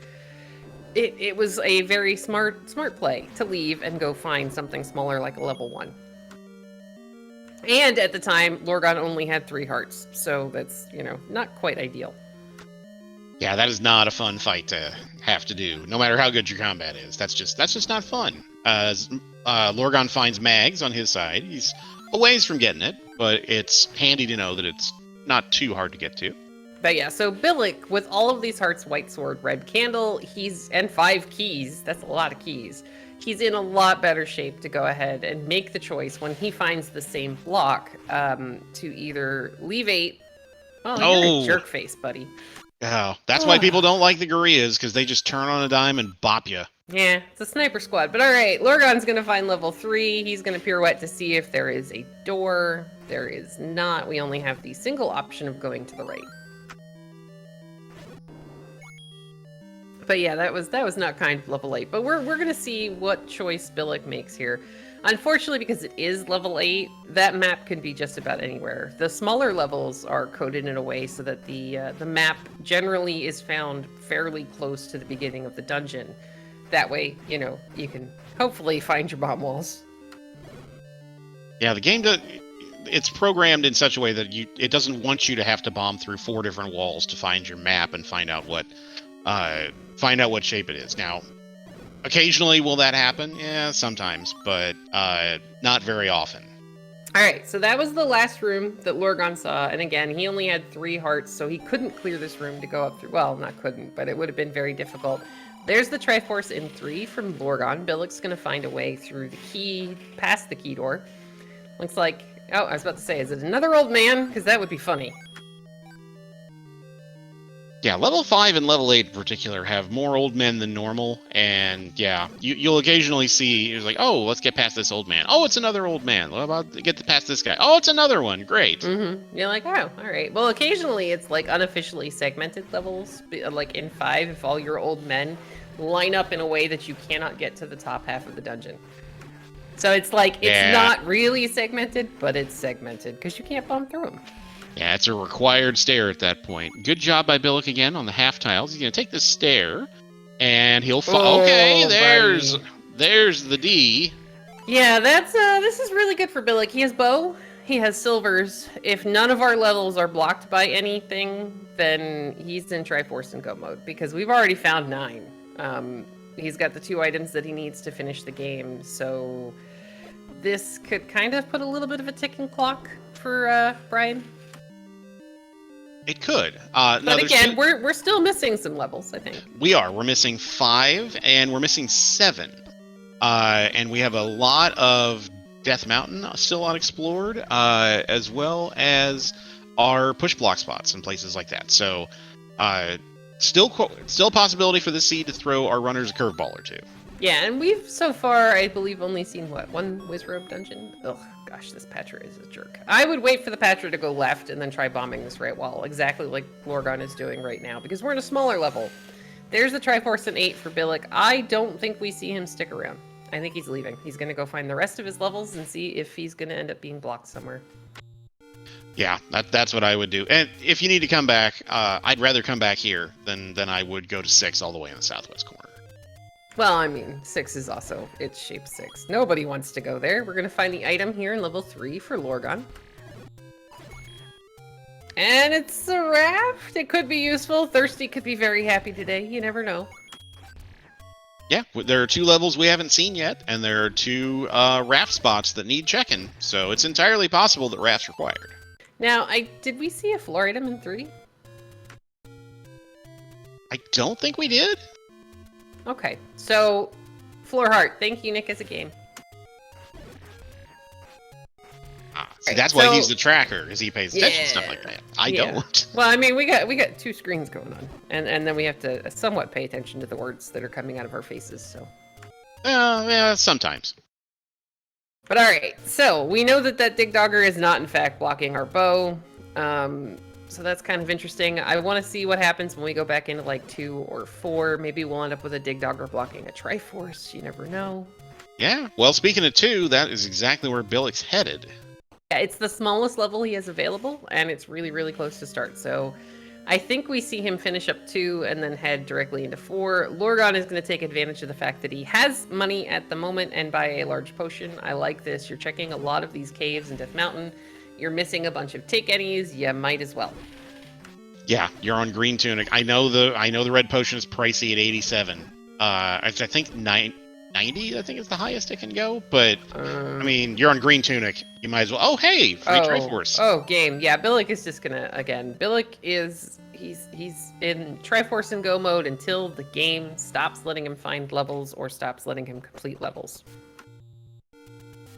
It was a very smart play to leave and go find something smaller like a level 1. And at the time, Lorgon only had 3 hearts, so that's, you know, not quite ideal. Yeah, that is not a fun fight to have to do, no matter how good your combat is. That's just not fun. Lorgon finds Mags on his side. He's a ways from getting it, but it's handy to know that it's not too hard to get to. But yeah, so Billick, with all of these hearts, white sword, red candle, and 5 keys, that's a lot of keys. He's in a lot better shape to go ahead and make the choice when he finds the same block to either leave 8. Oh, you're a jerk face, buddy. Oh, that's why people don't like the gorillas, because they just turn on a dime and bop you. Yeah, it's a sniper squad. But all right, Lorgon's going to find level 3. He's going to pirouette to see if there is a door. There is not. We only have the single option of going to the right. But yeah, that was not kind of level 8. But we're going to see what choice Billick makes here. Unfortunately, because it is level 8, that map can be just about anywhere. The smaller levels are coded in a way so that the map generally is found fairly close to the beginning of the dungeon. That way, you know, you can hopefully find your bomb walls. Yeah, the game it's programmed in such a way that it doesn't want you to have to bomb through 4 different walls to find your map and find out what shape it is. Now, occasionally will that happen? Yeah, sometimes, but not very often. All right, so that was the last room that Lorgon saw, and again, he only had 3 hearts, so he couldn't clear this room to go up through. Well, not couldn't, but it would have been very difficult. There's the Triforce in 3 from Lorgon. Billick's going to find a way through the key, past the key door. Looks like, oh, I was about to say, is it another old man? Because that would be funny. Yeah, level 5 and level 8 in particular have more old men than normal, and yeah, you'll occasionally see, it's like, oh, let's get past this old man. Oh, it's another old man. What about get past this guy? Oh, it's another one. Great. Mm-hmm. You're like, oh, all right. Well, occasionally it's like unofficially segmented levels, like in 5, if all your old men line up in a way that you cannot get to the top half of the dungeon. So it's like, it's not really segmented, but it's segmented, because you can't bump through them. Yeah, it's a required stair at that point. Good job by Billick again on the half tiles. He's going to take this stair, and he'll fall. Okay, there's the D. Yeah, that's this is really good for Billick. He has bow, he has silvers. If none of our levels are blocked by anything, then he's in Triforce and Go mode, because we've already found 9. He's got the 2 items that he needs to finish the game, so this could kind of put a little bit of a ticking clock for Brian. It could. But again, we're still missing some levels, I think. We are. We're missing 5, and we're missing 7. And we have a lot of Death Mountain still unexplored, as well as our push block spots and places like that. So, still a possibility for the seed to throw our runners a curveball or 2. Yeah, and we've so far, I believe, only seen, what, 1 Wizrobe dungeon? Ugh, gosh, this Patra is a jerk. I would wait for the Patra to go left and then try bombing this right wall, exactly like Lorgon is doing right now, because we're in a smaller level. There's the Triforce in 8 for Billick. I don't think we see him stick around. I think he's leaving. He's going to go find the rest of his levels and see if he's going to end up being blocked somewhere. Yeah, that's what I would do. And if you need to come back, I'd rather come back here than I would go to 6 all the way in the southwest corner. Well, I mean, 6 is also, it's shape 6. Nobody wants to go there. We're going to find the item here in level 3 for Lorgon. And it's a raft. It could be useful. Thirsty could be very happy today. You never know. Yeah, there are 2 levels we haven't seen yet, and there are 2 raft spots that need checking. So it's entirely possible that raft's required. Now, did we see a floor item in 3? I don't think we did. Okay, so floor heart. Thank you, Nick, as a game. All See, that's why he's the tracker, because he pays attention to stuff like that. I don't. Well, I mean, we got two screens going on, and then we have to somewhat pay attention to the words that are coming out of our faces. So. Yeah, sometimes. But all right, so we know that Dig Dogger is not in fact blocking our bow. So that's kind of interesting. I want to see what happens when we go back into like 2 or 4. Maybe we'll end up with a Dig Dogger blocking a Triforce. You never know. Yeah. Well, speaking of 2, that is exactly where Billick's headed. Yeah, it's the smallest level he has available, and it's really, really close to start. So I think we see him finish up 2 and then head directly into 4. Lorgon is going to take advantage of the fact that he has money at the moment and buy a large potion. I like this. You're checking a lot of these caves in Death Mountain. You're missing a bunch of take any's. You might as well. Yeah, you're on green tunic. I know the red potion is pricey at 87. I think 90. I think is the highest it can go. But I mean, you're on green tunic. You might as well. Oh, hey, free Triforce. Oh, game. Yeah, Billick is just gonna again. Billick is he's in Triforce and go mode until the game stops letting him find levels or stops letting him complete levels.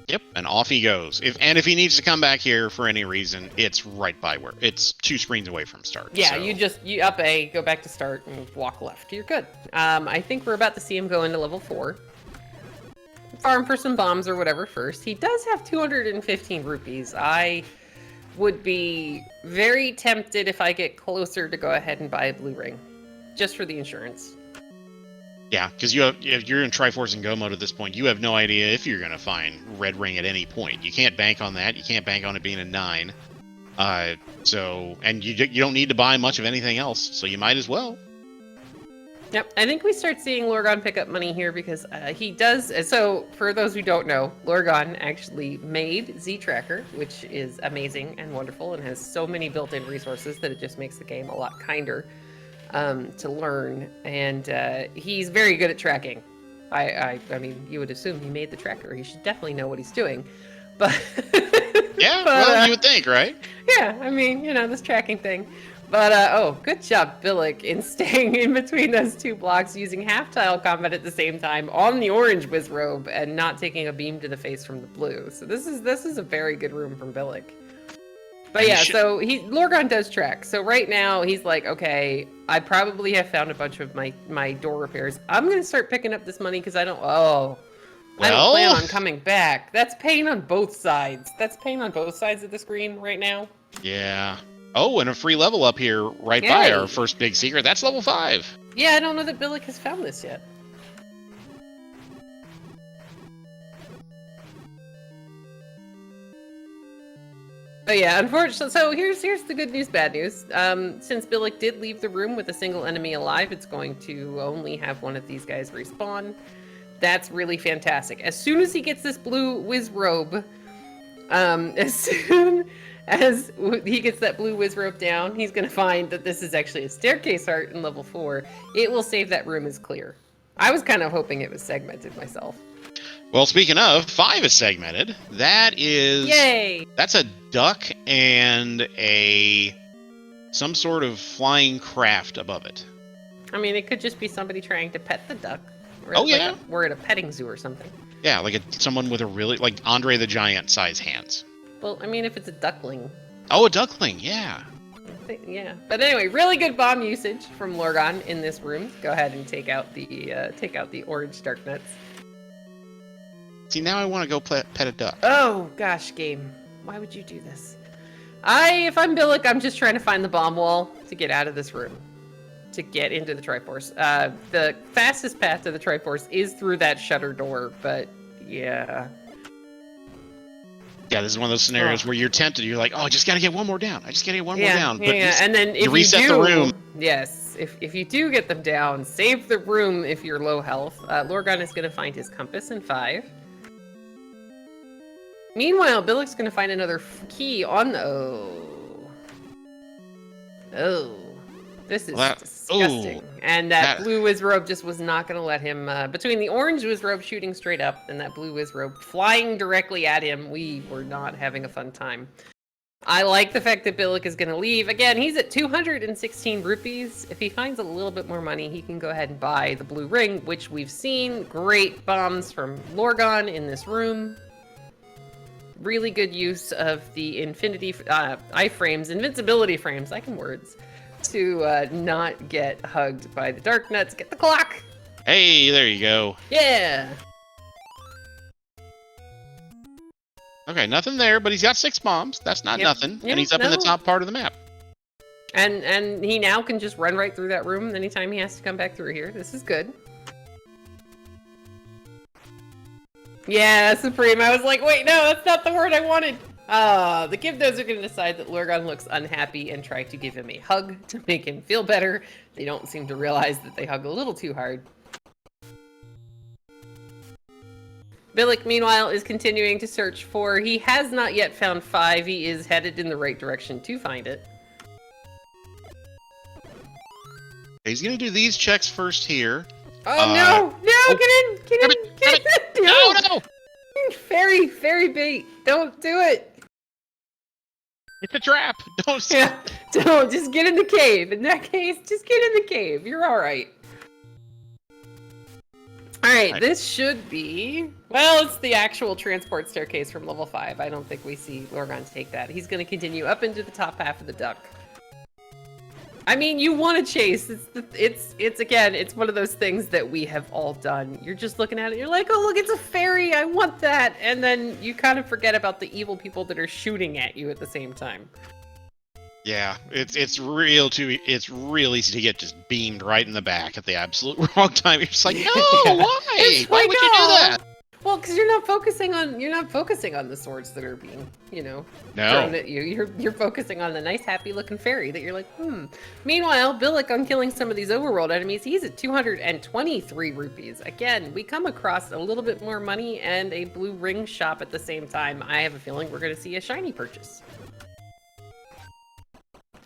Yep, and off he goes. If he needs to come back here for any reason, it's right by where it's 2 screens away from start. Yeah, so. you up A, go back to start, and walk left. You're good. I think we're about to see him go into level 4. Farm for some bombs or whatever first. He does have 215 rupees. I would be very tempted if I get closer to go ahead and buy a blue ring, just for the insurance. Yeah, because you're in Triforce and Go mode at this point. You have no idea if you're going to find Red Ring at any point. You can't bank on that. You can't bank on it being a 9. And you don't need to buy much of anything else, so you might as well. Yep, I think we start seeing Lorgon pick up money here because he does. So, for those who don't know, Lorgon actually made Z-Tracker, which is amazing and wonderful and has so many built-in resources that it just makes the game a lot kinder to learn. And he's very good at tracking. I mean, you would assume he made the tracker. He should definitely know what he's doing. But yeah, well, you would think, right? Yeah, I mean, this tracking thing. But, oh, good job, Billick, in staying in between those 2 blocks, using half-tile combat at the same time on the orange Wizrobe and not taking a beam to the face from the blue. So this is a very good room from Billick. But yeah, so Lorgon does track. So right now, he's like, okay, I probably have found a bunch of my door repairs. I'm going to start picking up this money because I don't plan on coming back. That's pain on both sides. That's pain on both sides of the screen right now. Yeah. Oh, and a free level up here right by our first big secret. That's level 5. Yeah, I don't know that Billick has found this yet. But yeah, unfortunately, so here's the good news, bad news. Since Billick did leave the room with a single enemy alive, it's going to only have one of these guys respawn. That's really fantastic. As soon as he gets this blue Wizrobe, as soon as he gets that blue Wizrobe down, he's going to find that this is actually a staircase art in level 4. It will save that room as clear. I was kind of hoping it was segmented myself. Well, speaking of, 5 is segmented. That is... Yay! That's a duck and some sort of flying craft above it. I mean, it could just be somebody trying to pet the duck. We're at a petting zoo or something. Yeah, like someone with a really... Like Andre the Giant size hands. Well, I mean, if it's a duckling. Oh, a duckling, yeah. Yeah. But anyway, really good bomb usage from Lorgon in this room. Go ahead and take out the orange dark nuts. See, now I want to go pet a duck. Oh, gosh, game. Why would you do this? If I'm Billick, I'm just trying to find the bomb wall to get out of this room. To get into the Triforce. The fastest path to the Triforce is through that shutter door, but yeah. Yeah, this is one of those scenarios where you're tempted. You're like, oh, I just got to get one more down. I just got to get one more down. But and then if you reset the room. Yes, if you do get them down, save the room if you're low health. Lorgon is going to find his compass in 5. Meanwhile, Billick's going to find another key on the... Oh. This is disgusting. And that blue Wizrobe just was not going to let him... between the orange Wizrobe shooting straight up and that blue Wizrobe flying directly at him, we were not having a fun time. I like the fact that Billick is going to leave. Again, he's at 216 rupees. If he finds a little bit more money, he can go ahead and buy the blue ring, which we've seen. Great bombs from Lorgon in this room. really good use of the invincibility frames, I can words, to not get hugged by the dark nuts. Get the clock! Hey, there you go. Yeah! Okay, nothing there, but he's got 6 bombs. That's not nothing. Yeah, and he's up in the top part of the map. And he now can just run right through that room anytime he has to come back through here. This is good. Yeah, Supreme. I was like, wait, no, that's not the word I wanted. The Gibdos are going to decide that Lorgon looks unhappy and try to give him a hug to make him feel better. They don't seem to realize that they hug a little too hard. Billick, meanwhile, is continuing to search for... He has not yet found 5. He is headed in the right direction to find it. He's going to do these checks first here. Oh, no! No! Get in! No! Fairy bait! Don't do it! It's a trap! Don't... Yeah, don't. Just get in the cave. In that case, just get in the cave. You're alright. Alright, this should be... Well, it's the actual transport staircase from level 5. I don't think we see Lorgon take that. He's going to continue up into the top half of the duck. I mean, you want to chase. It's again, it's one of those things that we have all done. You're just looking at it, you're like, oh, look, it's a fairy. I want that. And then you kind of forget about the evil people that are shooting at you at the same time. Yeah, it's real easy to get just beamed right in the back at the absolute wrong time. You're just like, no, why? Why would you do that? Well, because you're not focusing on the swords that are being, thrown at you. You're focusing on the nice, happy-looking fairy that you're like, Meanwhile, Billick, on killing some of these overworld enemies, he's at 223 rupees. Again, we come across a little bit more money and a blue ring shop at the same time. I have a feeling we're going to see a shiny purchase.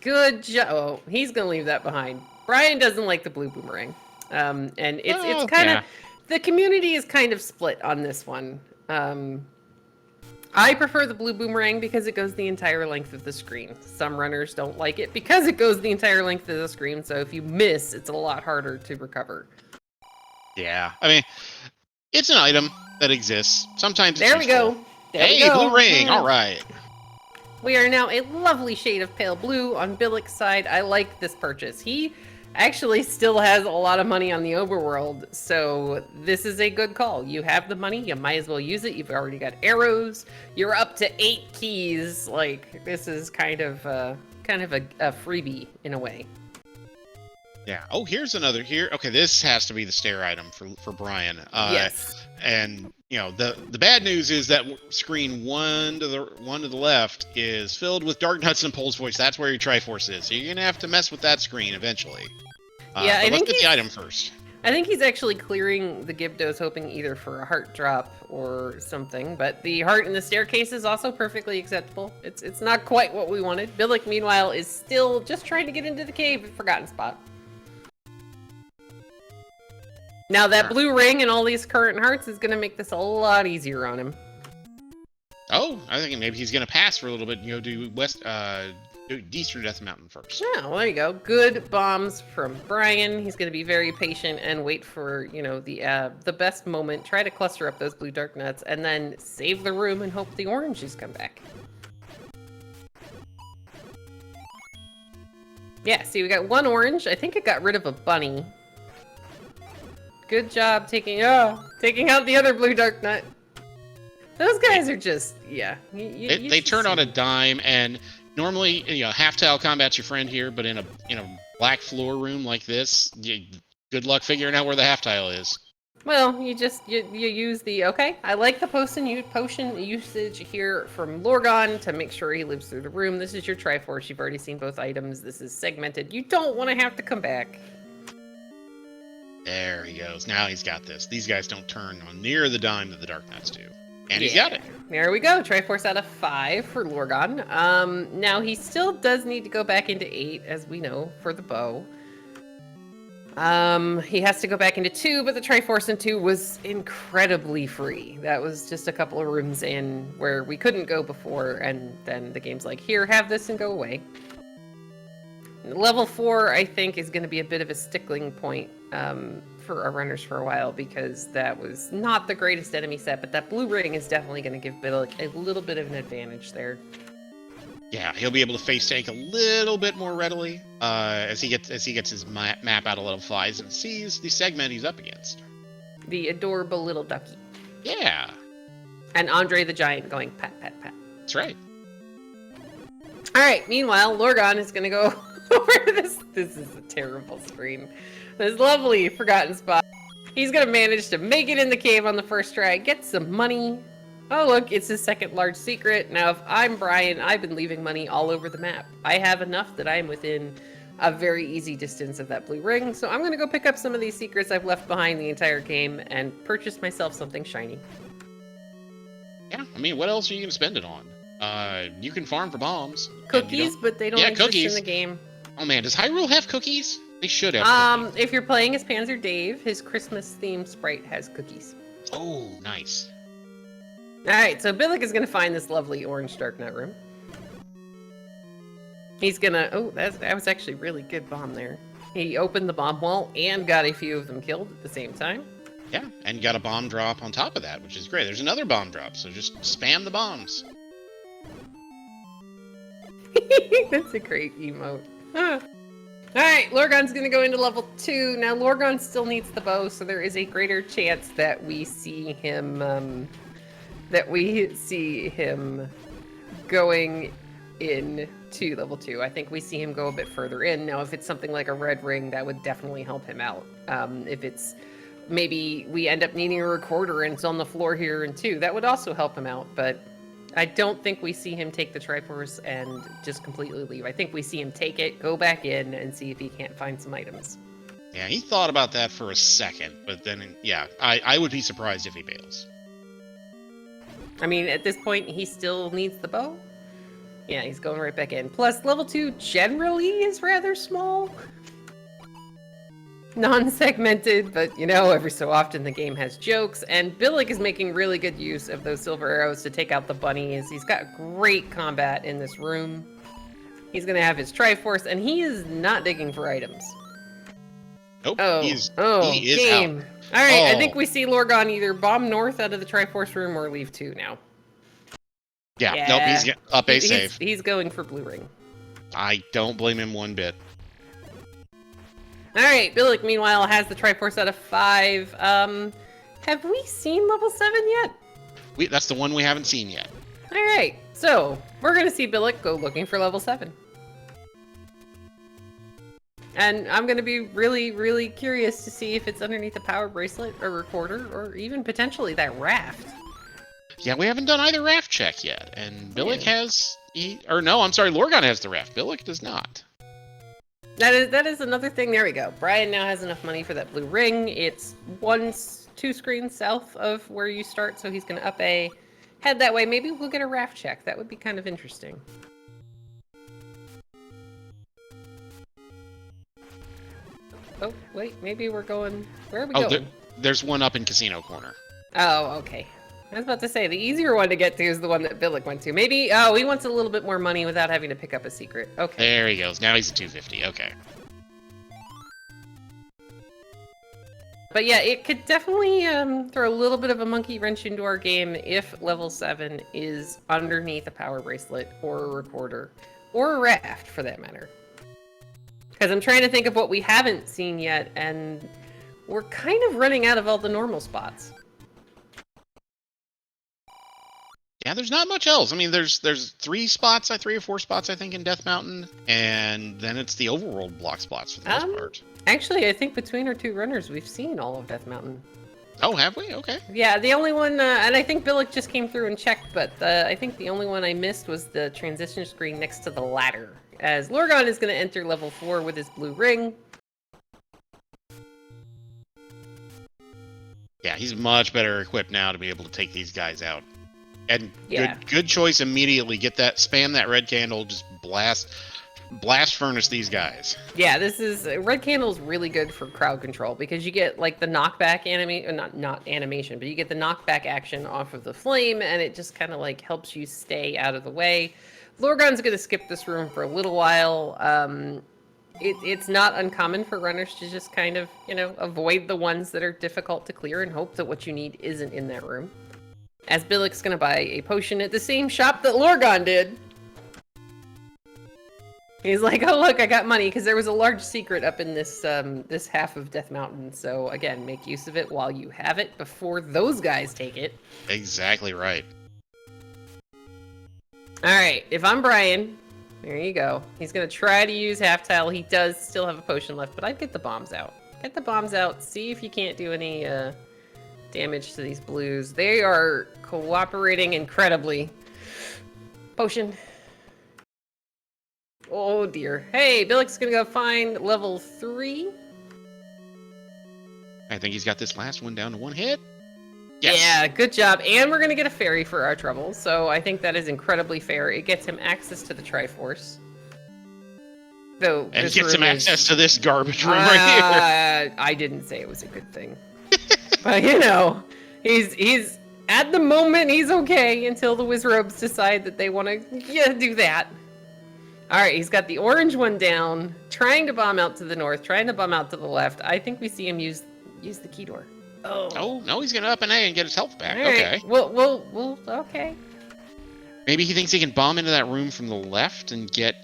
Good job. Oh, he's going to leave that behind. Brian doesn't like the blue boomerang. And it's kind of... The community is kind of split on this one. I prefer the blue boomerang because it goes the entire length of the screen. Some runners don't like it because it goes the entire length of the screen, so if you miss, it's a lot harder to recover. Yeah, I mean, it's an item that exists. Sometimes it's There we go. Hey, blue ring, all right. We are now a lovely shade of pale blue on Billick's side. I like this purchase. He actually still has a lot of money on the overworld, so this is a good call. You have the money, you might as well use it. You've already got arrows. You're up to 8 keys. Like, this is kind of a freebie in a way. Yeah. Oh, here's another here. Okay, this has to be the stair item for Brian. Yes. And the bad news is that screen one to the left is filled with dark nuts and Pole's voice. That's where your Triforce is. So you're gonna have to mess with that screen eventually. Yeah, let's get the item first. I think he's actually clearing the Gibdos, hoping either for a heart drop or something. But the heart in the staircase is also perfectly acceptable. It's not quite what we wanted. Billick, meanwhile, is still just trying to get into the cave at Forgotten Spot. Now that blue ring and all these current hearts is going to make this a lot easier on him. Oh, I think maybe he's going to pass for a little bit and go do Eastern Death Mountain first. Yeah, well, there you go. Good bombs from Brian. He's going to be very patient and wait for, the best moment. Try to cluster up those blue dark nuts and then save the room and hope the oranges come back. Yeah, see, we got 1 orange. I think it got rid of a bunny. Good job taking out the other blue dark nut. Those guys are just, yeah. They turn on a dime, and normally, half-tile combat's your friend here, but in a black floor room like this, good luck figuring out where the half-tile is. Well, you use the, okay, I like the potion usage here from Lorgon to make sure he lives through the room. This is your Triforce. You've already seen both items. This is segmented. You don't want to have to come back. There he goes. Now he's got this. These guys don't turn on near the dime that the dark nuts do. And he's got it. There we go. Triforce out of 5 for Lorgon. Now he still does need to go back into 8, as we know, for the bow. He has to go back into 2, but the Triforce in 2 was incredibly free. That was just a couple of rooms in where we couldn't go before, and then the game's like, here, have this and go away. Level 4, I think, is going to be a bit of a stickling point for our runners for a while because that was not the greatest enemy set, but that blue ring is definitely going to give Billick a little bit of an advantage there. Yeah, he'll be able to face tank a little bit more readily as he gets his map out of level 5s and sees the segment he's up against. The adorable little ducky. Yeah. And Andre the Giant going pat, pat, pat. That's right. All right, meanwhile, Lorgon is going to go over to this. This is a terrible screen. This lovely forgotten spot. He's going to manage to make it in the cave on the first try, get some money. Oh, look, it's his second large secret. Now, if I'm Brian, I've been leaving money all over the map. I have enough that I'm within a very easy distance of that blue ring, so I'm going to go pick up some of these secrets I've left behind the entire game and purchase myself something shiny. Yeah, I mean, what else are you going to spend it on? You can farm for bombs. Cookies, but they don't exist cookies. in the game. Oh man, does Hyrule have cookies? They should have cookies. If you're playing as Panzer Dave, his Christmas-themed sprite has cookies. Oh, nice. Alright, so Billick is gonna find this lovely orange dark nut room. He's gonna... Oh, that was actually a really good bomb there. He opened the bomb wall and got a few of them killed at the same time. Yeah, and got a bomb drop on top of that, which is great. There's another bomb drop, so just spam the bombs. That's a great emote. Huh. Alright, Lorgon's gonna go into level 2. Now, Lorgon still needs the bow, so there is a greater chance that we see him... going into level 2. I think we see him go a bit further in. Now, if it's something like a red ring, that would definitely help him out. If it's maybe we end up needing a recorder and it's on the floor here in 2, that would also help him out, but I don't think we see him take the Triforce and just completely leave. I think we see him take it, go back in, and see if he can't find some items. Yeah, he thought about that for a second, but then, yeah, I would be surprised if he bails. I mean, at this point, he still needs the bow. Yeah, he's going right back in. Plus, level 2 generally is rather small. Non-segmented, but, you know, every so often the game has jokes, and Billick is making really good use of those silver arrows to take out the bunnies. He's got great combat in this room. He's going to have his Triforce, and he is not digging for items. Nope, he is game. Out. All right, I think we see Lorgon either bomb north out of the Triforce room or leave 2 now. Yeah. Nope, he's up a save. He's going for blue ring. I don't blame him one bit. All right, Billick, meanwhile, has the Triforce out of 5. Have we seen level 7 yet? That's the one we haven't seen yet. All right, so we're going to see Billick go looking for level 7. And I'm going to be really, really curious to see if it's underneath a power bracelet or recorder or even potentially that raft. Yeah, we haven't done either raft check yet, and Billick Lorgon has the raft. Billick does not. That is another thing. There we go. Brian now has enough money for that blue ring. It's 2 screens south of where you start, so he's going to head that way. Maybe we'll get a raft check. That would be kind of interesting. Oh, wait, maybe we're going... Where are we going? There's one up in Casino Corner. Oh, okay. I was about to say, the easier one to get to is the one that Billick went to. Maybe, he wants a little bit more money without having to pick up a secret. Okay. There he goes. Now he's at 250. Okay. But yeah, it could definitely throw a little bit of a monkey wrench into our game if level 7 is underneath a power bracelet or a recorder or a raft, for that matter. Because I'm trying to think of what we haven't seen yet, and we're kind of running out of all the normal spots. Yeah, there's not much else. I mean, there's 3 or 4 spots, I think, in Death Mountain, and then it's the overworld block spots for the most part. Actually, I think between our 2 runners, we've seen all of Death Mountain. Oh, have we? Okay. Yeah, the only one, and I think Billick just came through and checked, but I think the only one I missed was the transition screen next to the ladder, as Lorgon is going to enter level 4 with his blue ring. Yeah, he's much better equipped now to be able to take these guys out. And good choice immediately. Spam that red candle, just blast furnace these guys. Yeah, red candle is really good for crowd control because you get like the knockback not animation, but you get the knockback action off of the flame, and it just kind of like helps you stay out of the way. Lorgon's gonna skip this room for a little while. it's not uncommon for runners to just kind of, avoid the ones that are difficult to clear and hope that what you need isn't in that room. As Billick's gonna buy a potion at the same shop that Lorgon did. He's like, oh look, I got money, because there was a large secret up in this this half of Death Mountain. So again, make use of it while you have it before those guys take it. Exactly right. Alright, if I'm Brian, there you go. He's gonna try to use half tile. He does still have a potion left, but I'd get the bombs out. Get the bombs out, see if you can't do any damage to these blues. They are cooperating incredibly. Potion. Oh dear. Hey, Billick's gonna go find level 3. I think he's got this last one down to 1 hit. Yes. Yeah, good job. And we're gonna get a fairy for our trouble, so I think that is incredibly fair. It gets him access to the Triforce. Though, and gets him access to this garbage room right here. I didn't say it was a good thing. But he's at the moment he's okay until the Wizrobes decide that they want to do that. All right, he's got the orange one down, trying to bomb out to the north, trying to bomb out to the left. I think we see him use the key door. Oh no, he's gonna up an A and get his health back. Right. Okay. Well, okay. Maybe he thinks he can bomb into that room from the left and get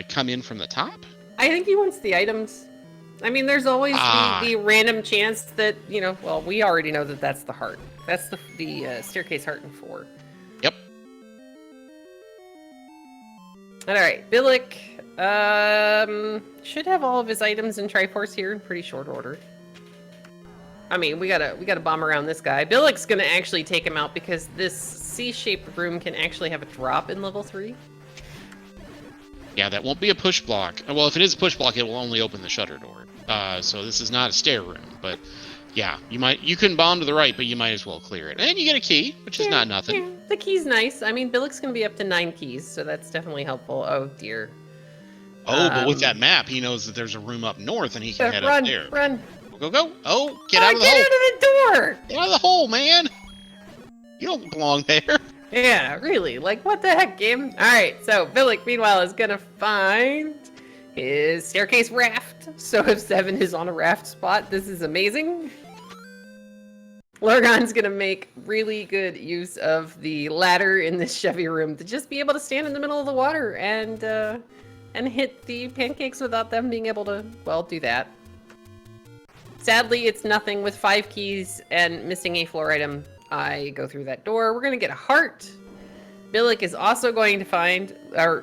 come in from the top. I think he wants the items. I mean, there's always the random chance that, well, we already know that that's the heart. That's the staircase heart in 4. Yep. All right, Billick should have all of his items in Triforce here in pretty short order. I mean, we gotta bomb around this guy. Billick's gonna actually take him out because this C-shaped room can actually have a drop in level 3. Yeah, that won't be a push block. Well, if it is a push block, it will only open the shutter door. So this is not a stair room, but yeah, you can bomb to the right, but you might as well clear it. And you get a key, which is not nothing. Yeah, the key's nice. I mean, Billick's gonna be up to 9 keys, so that's definitely helpful. Oh dear. Oh, but with that map, he knows that there's a room up north, and he can head up there. Run! Go! Oh, get out of the hole! Get out of the door! Get out of the hole, man! You don't belong there. Yeah, really. Like, what the heck, game? Alright, so Billick, meanwhile, is gonna find his staircase raft. So if 7 is on a raft spot, this is amazing. Lorgon's gonna make really good use of the ladder in this Chevy room to just be able to stand in the middle of the water and hit the pancakes without them being able to, well, do that. Sadly, it's nothing. With 5 keys and missing a floor item, I go through that door. We're gonna get a heart. Billick is also going to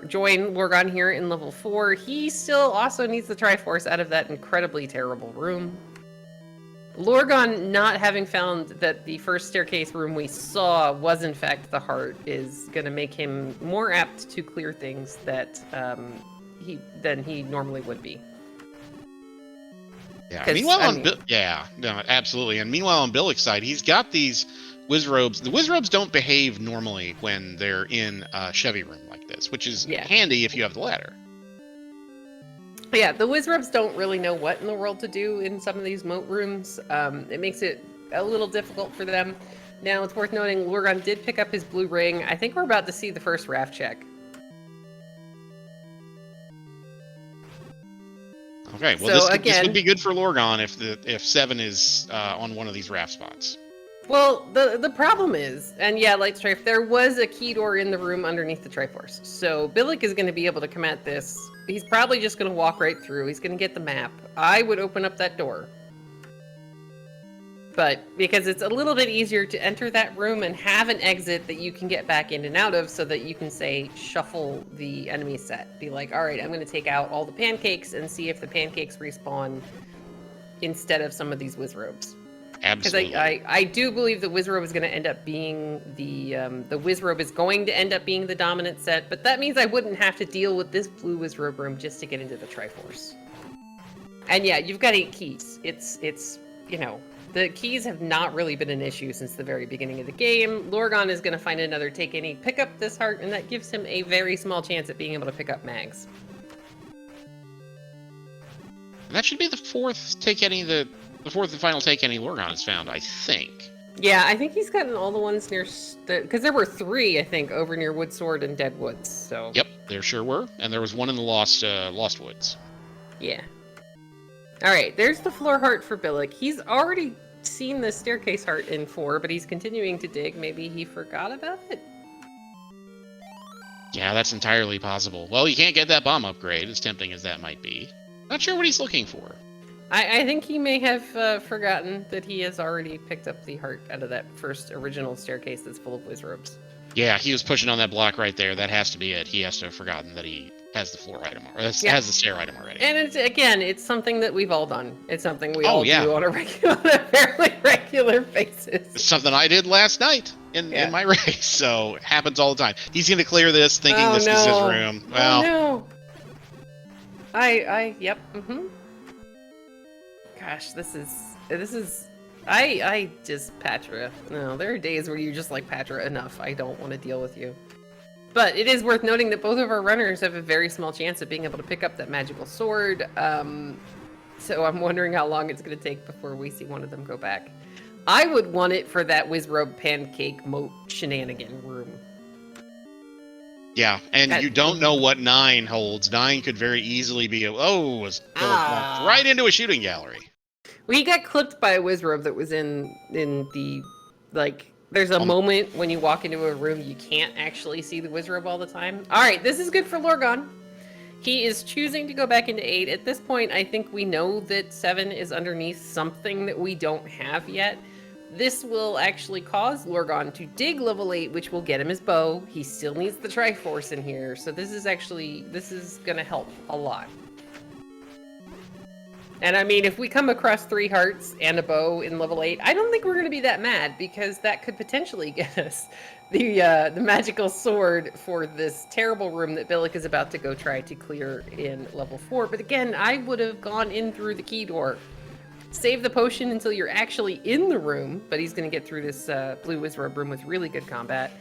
join Lorgon here in level 4. He still also needs the Triforce out of that incredibly terrible room. Lorgon, not having found that the first staircase room we saw was in fact the heart, is gonna make him more apt to clear things that than he normally would be. Yeah. Meanwhile, absolutely. And meanwhile, on Billick's side, he's got these Wizrobes. The Wizrobes don't behave normally when they're in a Chevy room like this, which is handy if you have the ladder. Yeah, the Wizrobes don't really know what in the world to do in some of these moat rooms. It makes it a little difficult for them. Now, it's worth noting, Lorgon did pick up his blue ring. I think we're about to see the first raft check. Okay, well, so this would be good for Lorgon if 7 is on one of these raft spots. Well, the problem is, and yeah, Light Strife, there was a key door in the room underneath the Triforce. So Billick is going to be able to come at this. He's probably just going to walk right through. He's going to get the map. I would open up that door. But because it's a little bit easier to enter that room and have an exit that you can get back in and out of so that you can, say, shuffle the enemy set. Be like, all right, I'm going to take out all the pancakes and see if the pancakes respawn instead of some of these Wizrobes. Absolutely. Because I do believe the Wizrobe is going to end up being the Wizrobe is going to end up being the dominant set, but that means I wouldn't have to deal with this blue Wizrobe room just to get into the Triforce. And yeah, you've got 8 keys. It's the keys have not really been an issue since the very beginning of the game. Lorgon is going to find another take any, pick up this heart, and that gives him a very small chance at being able to pick up mags. That should be the fourth take any the fourth and final take any Lorgon has found, I think. Yeah, I think he's gotten all the ones near, because there were 3, I think, over near Woodsword and Dead Woods. So. Yep, there sure were, and there was one in the Lost Woods. Yeah. All right, there's the floor heart for Billick. He's already seen the staircase heart in 4, but he's continuing to dig. Maybe he forgot about it? Yeah, that's entirely possible. Well, you can't get that bomb upgrade, as tempting as that might be. Not sure what he's looking for. I think he may have forgotten that he has already picked up the heart out of that first original staircase that's full of whiz robes. Yeah, he was pushing on that block right there. That has to be it. He has to have forgotten that he has the floor item, or has the stair item already. And it's something that we've all done. It's something we all do on a fairly regular basis. It's something I did last night in my race, so it happens all the time. He's going to clear this, thinking this is his room. Well, no. Yep. Gosh, this is. I just Patra. No, there are days where you're just like Patra. Enough. I don't want to deal with you. But it is worth noting that both of our runners have a very small chance of being able to pick up that magical sword. So I'm wondering how long it's going to take before we see one of them go back. I would want it for that Wizrobe Pancake Moat Shenanigan room. Yeah, and you don't know what 9 holds. 9 could very easily be right into a shooting gallery. Well, he got clipped by a Wizrobe that was in the, like, there's a moment when you walk into a room you can't actually see the Wizrobe all the time. All right, this is good for Lorgon. He is choosing to go back into 8. At this point, I think we know that 7 is underneath something that we don't have yet. This will actually cause Lorgon to dig level 8, which will get him his bow. He still needs the Triforce in here, so this is going to help a lot. And I mean, if we come across 3 hearts and a bow in level 8, I don't think we're going to be that mad, because that could potentially get us the magical sword for this terrible room that Billick is about to go try to clear in level 4. But again, I would have gone in through the key door. Save the potion until you're actually in the room, but he's going to get through this blue Wizrobe room with really good combat.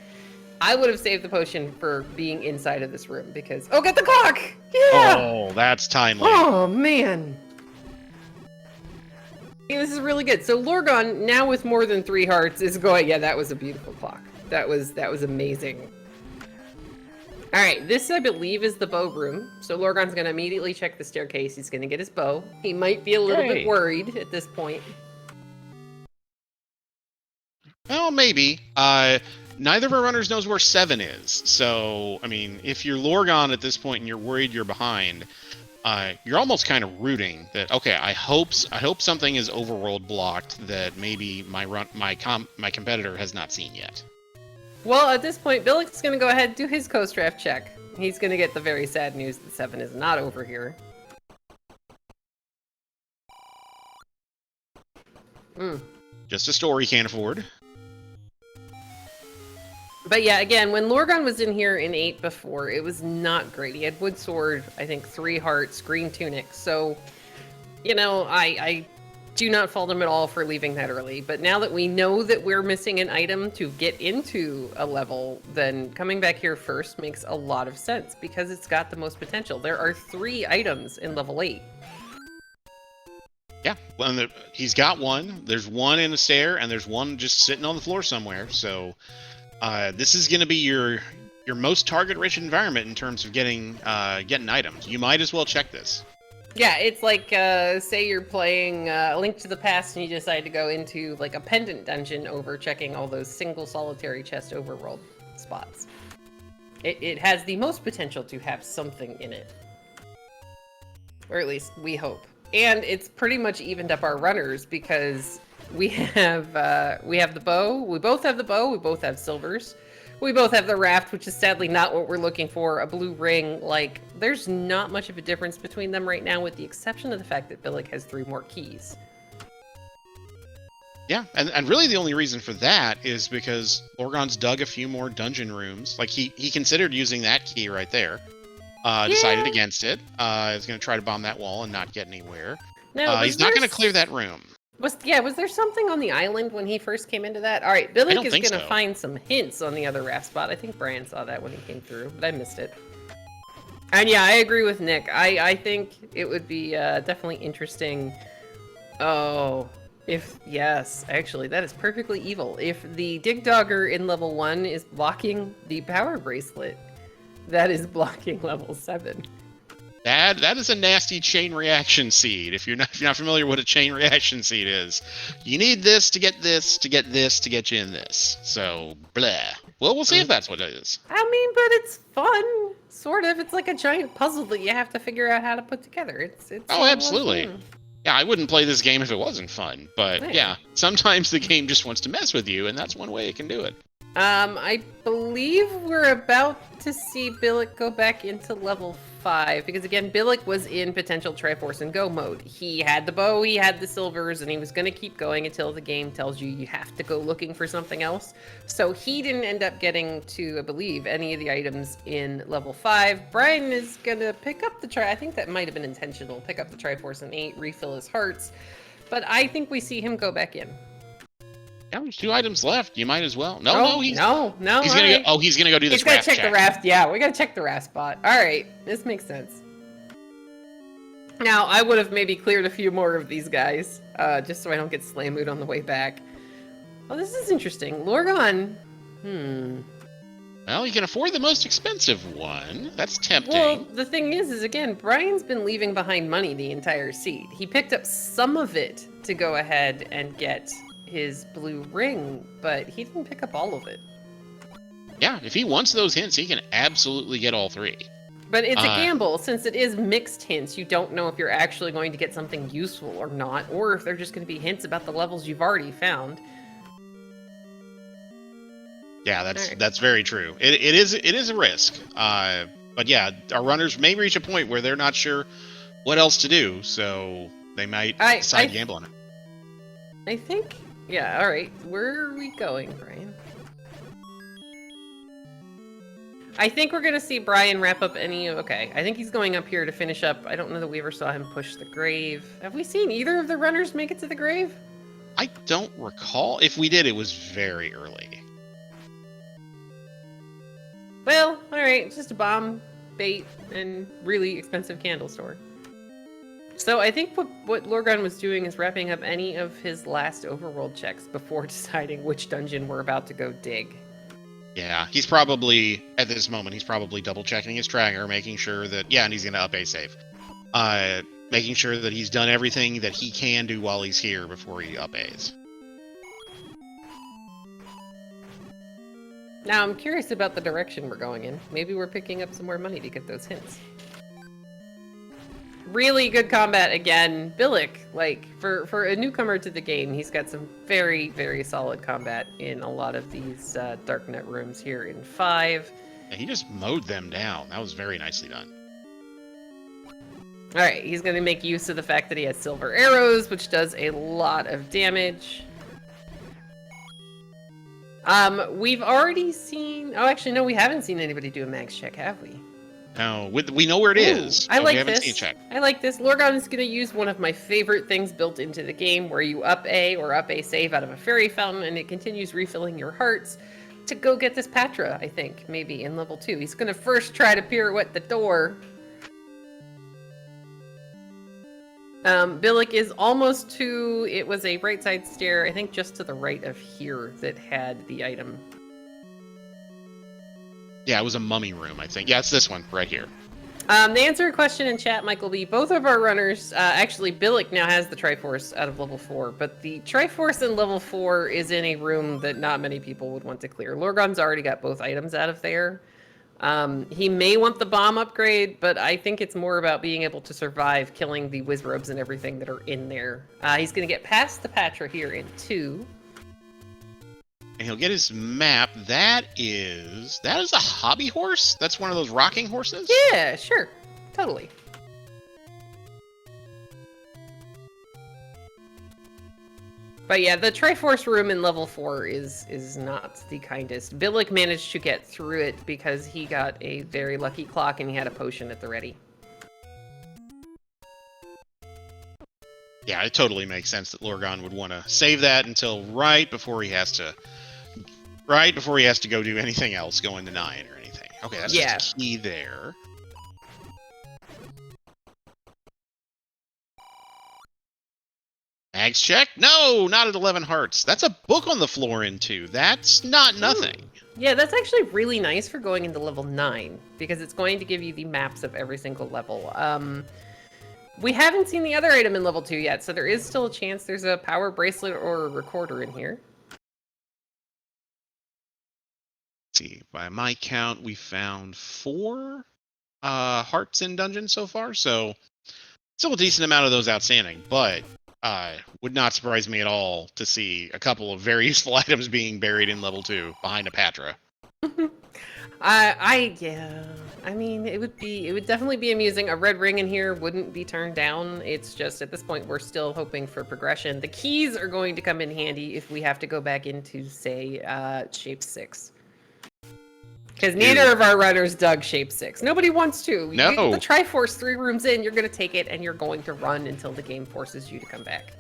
I would have saved the potion for being inside of this room, because... Oh, get the clock! Yeah! Oh, that's timely. Oh, man. This is really good. So Lorgon, now with more than 3 hearts, is going... Yeah, that was a beautiful clock. That was amazing. All right, this, I believe, is the bow room. So Lorgon's going to immediately check the staircase. He's going to get his bow. He might be a little bit worried at this point. Well, maybe. Neither of our runners knows where 7 is. So, I mean, if you're Lorgon at this point and you're worried you're behind... you're almost kind of rooting that, okay, I hope something is overworld blocked that maybe my competitor has not seen yet. Well, at this point, Billick's going to go ahead and do his coast draft check. He's going to get the very sad news that 7 is not over here. Just a store he can't afford. But yeah, again, when Lorgon was in here in 8 before, it was not great. He had wood sword, I think 3 hearts, green tunic. So, you know, I do not fault him at all for leaving that early. But now that we know that we're missing an item to get into a level, then coming back here first makes a lot of sense, because it's got the most potential. There are 3 items in level 8. Yeah, well, he's got one. There's one in the stair, and there's one just sitting on the floor somewhere. So... this is going to be your most target-rich environment in terms of getting items. You might as well check this. Yeah, it's like, say you're playing A Link to the Past and you decide to go into, like, a pendant dungeon over checking all those single solitary chest overworld spots. It has the most potential to have something in it. Or at least, we hope. And it's pretty much evened up our runners, because... We have the bow. We both have the bow. We both have silvers. We both have the raft, which is sadly not what we're looking for. A blue ring. Like, there's not much of a difference between them right now, with the exception of the fact that Billick has 3 more keys. Yeah, and really the only reason for that is because Lorgon's dug a few more dungeon rooms. Like, he considered using that key right there. Decided against it. Is going to try to bomb that wall and not get anywhere. No, he's not going to clear that room. Was there something on the island when he first came into that? All right, Billick is going to find some hints on the other raft spot. I think Brian saw that when he came through, but I missed it. And yeah, I agree with Nick. I think it would be definitely interesting. Oh, yes, actually, that is perfectly evil. If the Dig Dogger in level 1 is blocking the power bracelet, that is blocking level 7. That is a nasty chain reaction seed. If you're not familiar with what a chain reaction seed is, you need this to get this to get this to get you in this. So blah. Well, we'll see if that's what it is. I mean, but it's fun, sort of. It's like a giant puzzle that you have to figure out how to put together. It's Oh, absolutely. Yeah, I wouldn't play this game if it wasn't fun. But yeah, sometimes the game just wants to mess with you, and that's one way it can do it. I believe we're about to see Billick go back into level 5, because again, Billick was in potential Triforce and Go mode. He had the bow, he had the silvers, and he was going to keep going until the game tells you you have to go looking for something else. So he didn't end up getting to, I believe, any of the items in level 5. Brian is going to pick up the I think that might have been intentional. Pick up the Triforce and 8, refill his hearts. But I think we see him go back in. Yeah, there's 2 items left. You might as well. No, he's gonna go. Oh, he's gonna go do this. He's gonna check the raft. Yeah, we gotta check the raft spot. All right, this makes sense. Now, I would have maybe cleared a few more of these guys, just so I don't get slammed on the way back. Oh, this is interesting. Lorgon. Well, you can afford the most expensive one. That's tempting. Well, the thing is again, Brian's been leaving behind money the entire seed. He picked up some of it to go ahead and get his blue ring, but he didn't pick up all of it. Yeah, if he wants those hints, he can absolutely get all 3. But it's a gamble. Since it is mixed hints, you don't know if you're actually going to get something useful or not, or if they're just going to be hints about the levels you've already found. Yeah, that's very true. It is a risk. But yeah, our runners may reach a point where they're not sure what else to do, so they might decide to gamble on it. I think. Yeah, alright. Where are we going, Brian? I think we're going to see Brian wrap up any... Okay, I think he's going up here to finish up. I don't know that we ever saw him push the grave. Have we seen either of the runners make it to the grave? I don't recall. If we did, it was very early. Well, alright. Just a bomb, bait, and really expensive candle store. So I think what Lorgon was doing is wrapping up any of his last overworld checks before deciding which dungeon we're about to go dig. Yeah, he's probably, at this moment, he's probably double-checking his tracker, making sure that, yeah, and he's going to up a save. Making sure that he's done everything that he can do while he's here before he up A's. Now, I'm curious about the direction we're going in. Maybe we're picking up some more money to get those hints. Really good combat again. Billick, like, for a newcomer to the game, he's got some very, very solid combat in a lot of these Darknet rooms here in 5. Yeah, he just mowed them down. That was very nicely done. Alright, he's going to make use of the fact that he has silver arrows, which does a lot of damage. We've already seen... Oh, actually, no, we haven't seen anybody do a max check, have we? No, we know where it is. I like this. I like this. Lorgon is going to use one of my favorite things built into the game, where you up A or up A save out of a fairy fountain, and it continues refilling your hearts to go get this Patra, I think, maybe in level 2. He's going to first try to pirouette the door. Billick is almost to... It was a right side stair, I think just to the right of here, that had the item. Yeah, it was a mummy room, I think. Yeah, it's this one, right here. They answer a question in chat, Michael B. Both of our runners, actually, Billick now has the Triforce out of level 4, but the Triforce in level 4 is in a room that not many people would want to clear. Lorgon's already got both items out of there. He may want the bomb upgrade, but I think it's more about being able to survive killing the Wizrobes and everything that are in there. He's going to get past the Patra here in 2. And he'll get his map. That is a hobby horse? That's one of those rocking horses? Yeah, sure. Totally. But yeah, the Triforce room in level 4 is not the kindest. Billick managed to get through it because he got a very lucky clock and he had a potion at the ready. Yeah, it totally makes sense that Lorgon would want to save that until right before he has to go do anything else, go into 9 or anything. Okay, that's just a key there. Mags check? No, not at 11 hearts. That's a book on the floor in 2. That's not nothing. Yeah, that's actually really nice for going into level 9, because it's going to give you the maps of every single level. We haven't seen the other item in level 2 yet, so there is still a chance there's a power bracelet or a recorder in here. Let's see, by my count, we found 4 hearts in dungeon so far, so still a decent amount of those outstanding, but would not surprise me at all to see a couple of very useful items being buried in level 2 behind a Patra. Yeah. I mean, it would definitely be amusing. A red ring in here wouldn't be turned down. It's just at this point we're still hoping for progression. The keys are going to come in handy if we have to go back into, say, shape 6. Because neither of our runners dug shape 6. Nobody wants to. No. You get the Triforce 3 rooms in, you're going to take it, and you're going to run until the game forces you to come back.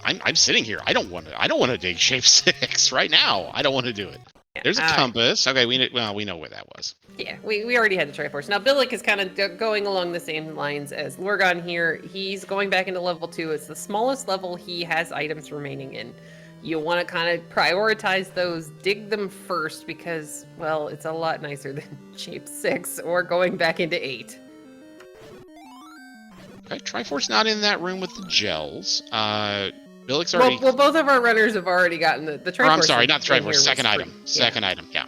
I'm sitting here. I don't want to dig shape 6 right now. I don't want to do it. Yeah. There's a compass. Okay, we know where that was. Yeah, we already had the Triforce. Now, Billick is kind of going along the same lines as Lorgon here. He's going back into level 2. It's the smallest level he has items remaining in. You want to kind of prioritize those, dig them first, because, well, it's a lot nicer than shape 6 or going back into 8. Okay, Triforce not in that room with the gels. Billick's already... Well, both of our runners have already gotten the Triforce. I'm sorry, not the Triforce. Second item. Second item, yeah.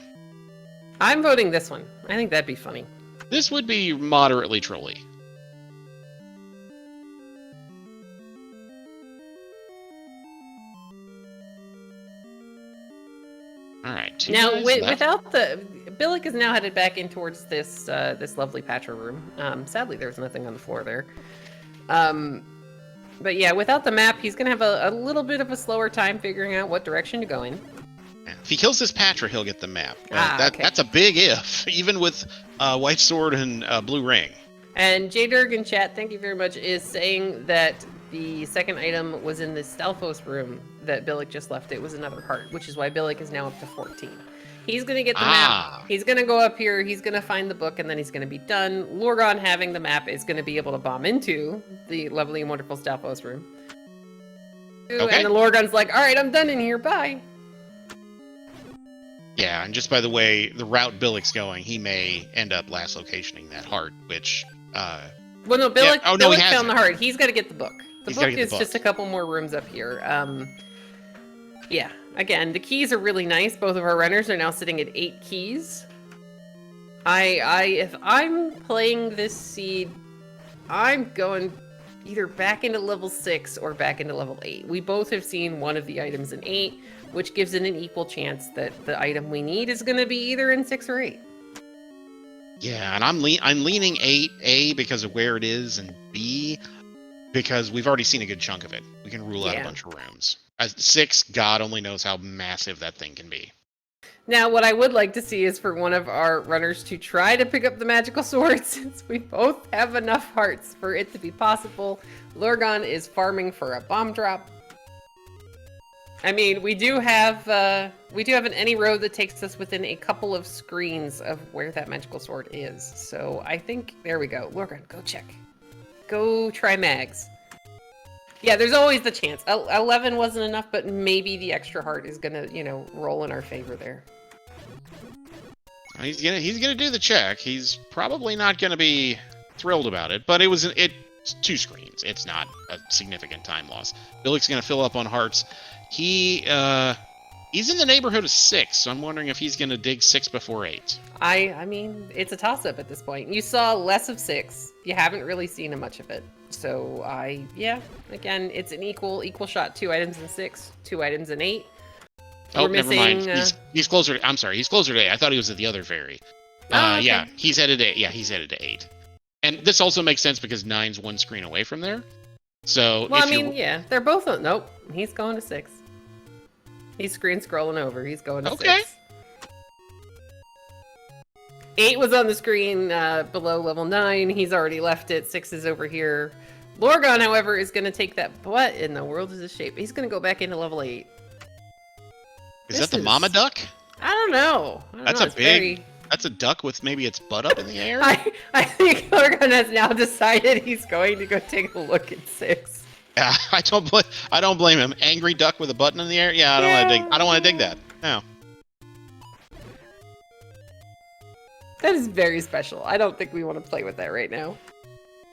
I'm voting this one. I think that'd be funny. This would be moderately trolly. All right. Now, without the... Billick is now headed back in towards this this lovely Patra room. Sadly, there's nothing on the floor there. But yeah, without the map, he's going to have a little bit of a slower time figuring out what direction to go in. If he kills this Patra, he'll get the map. Okay. That's a big if, even with White Sword and Blue Ring. And J-Durg in chat, thank you very much, is saying that the second item was in the Stalfos room that Billick just left. It was another heart, which is why Billick is now up to 14. He's going to get the map. He's going to go up here. He's going to find the book, and then he's going to be done. Lorgon, having the map, is going to be able to bomb into the lovely and wonderful Stalfos room. Okay. And the Lorgon's like, all right, I'm done in here. Bye. Yeah, and just by the way, the route Billick's going, he may end up last locationing that heart, which... well, no, Billick, yeah. Billick found the heart. He's got to get the book. The book is book. Just a couple more rooms up here. Yeah, again, the keys are really nice. Both of our runners are now sitting at 8 keys. If I'm playing this seed, I'm going either back into level 6 or back into level 8. We both have seen one of the items in 8, which gives it an equal chance that the item we need is going to be either in 6 or 8. Yeah, and I'm leaning 8A because of where it is, and B because we've already seen a good chunk of it. We can rule out a bunch of rooms. 6, God only knows how massive that thing can be. Now, what I would like to see is for one of our runners to try to pick up the magical sword, since we both have enough hearts for it to be possible. Lorgon is farming for a bomb drop. I mean, we do have an any road that takes us within a couple of screens of where that magical sword is. So I think, there we go. Lorgon, go check. Go try mags. Yeah, there's always the chance. 11 wasn't enough, but maybe the extra heart is gonna, roll in our favor there. He's gonna do the check. He's probably not gonna be thrilled about it, but it's 2 screens. It's not a significant time loss. Billick's gonna fill up on hearts. He's in the neighborhood of 6, so I'm wondering if he's gonna dig 6 before 8. I mean, it's a toss-up at this point. You saw less of 6. You haven't really seen much of it. So again, it's an equal shot. 2 items in 6, 2 items in 8. Never mind. He's closer. I'm sorry. He's closer to 8. I thought he was at the other fairy. Okay. Yeah, he's headed to. Yeah, he's headed to 8. And this also makes sense because 9's 1 screen away from there. So. Well, yeah, they're both. Nope, he's going to 6. He's screen scrolling over. He's going to 6. 8 was on the screen below level 9. He's already left it. 6 is over here. Lorgon, however, is going to take that. What in the world is this shape? He's going to go back into level 8. Is that the mama duck? I don't know. That's a duck with maybe its butt up in the air? I think Lorgon has now decided he's going to go take a look at 6. Yeah, I don't blame him. Angry duck with a button in the air? Yeah, I don't want to dig that. No. That is very special. I don't think we want to play with that right now.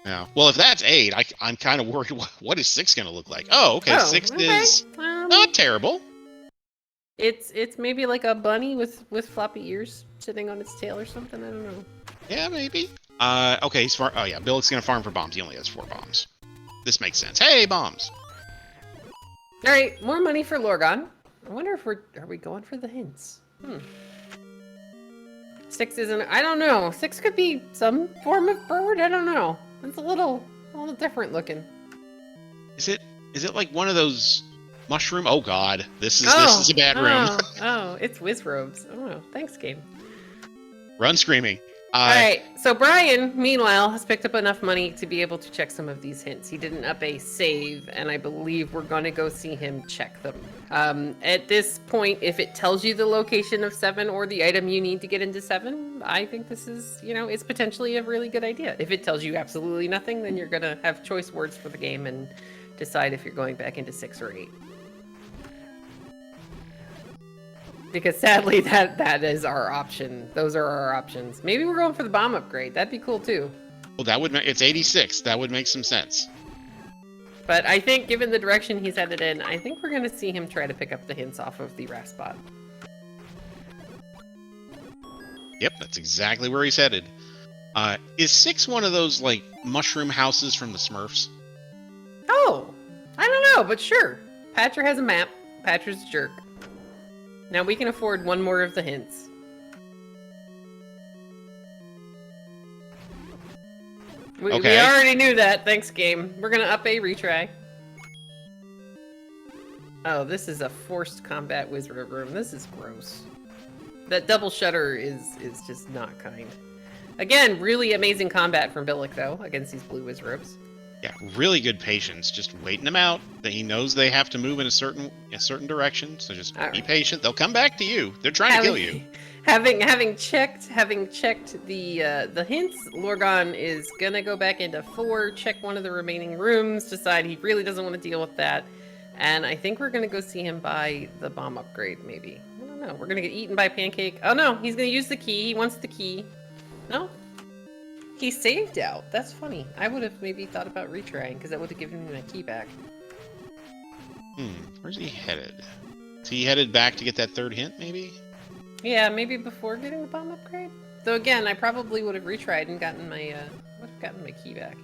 Yeah. Well, if that's 8, I'm kind of worried. What is 6 going to look like? Oh, okay. 6 is not terrible. It's maybe like a bunny with floppy ears sitting on its tail or something. I don't know. Yeah, maybe. Okay. He's oh yeah, Billick's going to farm for bombs. He only has 4 bombs. This makes sense. Hey, bombs. All right, more money for Lorgon. I wonder if are we going for the hints? 6 isn't. I don't know. 6 could be some form of bird. I don't know. It's a little different looking. Is it like one of those mushroom? Oh God, this is a bad room. It's Wizrobes. Oh, thanks, game. Run screaming. All right, so Brian, meanwhile, has picked up enough money to be able to check some of these hints. He didn't up a save, and I believe we're going to go see him check them. At this point, if it tells you the location of 7 or the item you need to get into 7, I think this is, it's potentially a really good idea. If it tells you absolutely nothing, then you're going to have choice words for the game and decide if you're going back into 6 or 8. Because sadly, that is our option. Those are our options. Maybe we're going for the bomb upgrade. That'd be cool too. Well, it's 86. That would make some sense. But I think, given the direction he's headed in, I think we're going to see him try to pick up the hints off of the RAF spot. Yep, that's exactly where he's headed. Is 6 one of those, like, mushroom houses from the Smurfs? Oh, I don't know, but sure. Patcher has a map. Patcher's a jerk. Now we can afford one more of the hints. We already knew that. Thanks, game. We're going to up a retry. Oh, this is a forced combat wizard room. This is gross. That double shutter is just not kind. Again, really amazing combat from Billick, though, against these blue wizards. Yeah, really good patience. Just waiting them out. That he knows they have to move in a certain direction. So just be patient. They'll come back to you. They're trying to kill you. Having checked the hints, Lorgon is gonna go back into 4, check one of the remaining rooms, decide he really doesn't want to deal with that, and I think we're gonna go see him buy the bomb upgrade. Maybe, I don't know. We're gonna get eaten by Pancake. Oh no, he's gonna use the key. He wants the key. No. He saved out. That's funny. I would have maybe thought about retrying, because that would have given me my key back. Where's he headed? Is he headed back to get that 3rd hint, maybe? Yeah, maybe before getting the bomb upgrade? Though again, I probably would have retried and gotten my, key back.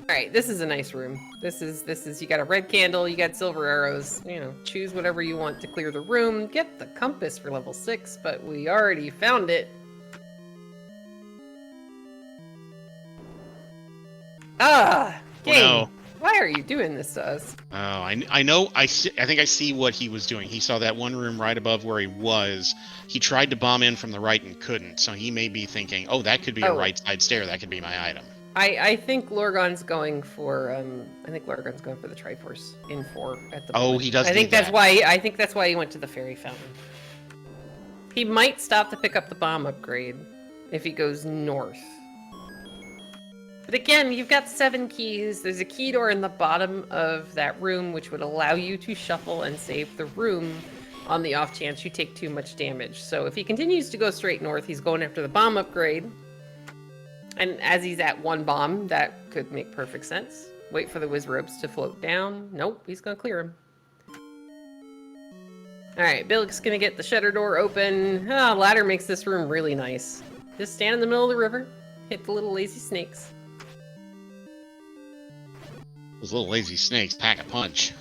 Alright, this is a nice room. This is, you got a red candle, you got silver arrows, choose whatever you want to clear the room. Get the compass for level 6, but we already found it. Game. Oh, no. Why are you doing this to us? Oh, I know. I think I see what he was doing. He saw that one room right above where he was. He tried to bomb in from the right and couldn't, so he may be thinking, oh, that could be a right side stair. That could be my item. I think Lorgon's going for the Triforce in 4 at the moment. Oh, he does. I think that's why he went to the fairy fountain. He might stop to pick up the bomb upgrade if he goes north. But again, you've got 7 keys. There's a key door in the bottom of that room, which would allow you to shuffle and save the room on the off chance you take too much damage. So if he continues to go straight north, he's going after the bomb upgrade. And as he's at 1 bomb, that could make perfect sense. Wait for the Wizrobes to float down. Nope, he's going to clear him. Alright, Billick's going to get the shutter door open. Ladder makes this room really nice. Just stand in the middle of the river, hit the little lazy snakes. Those little lazy snakes pack a punch.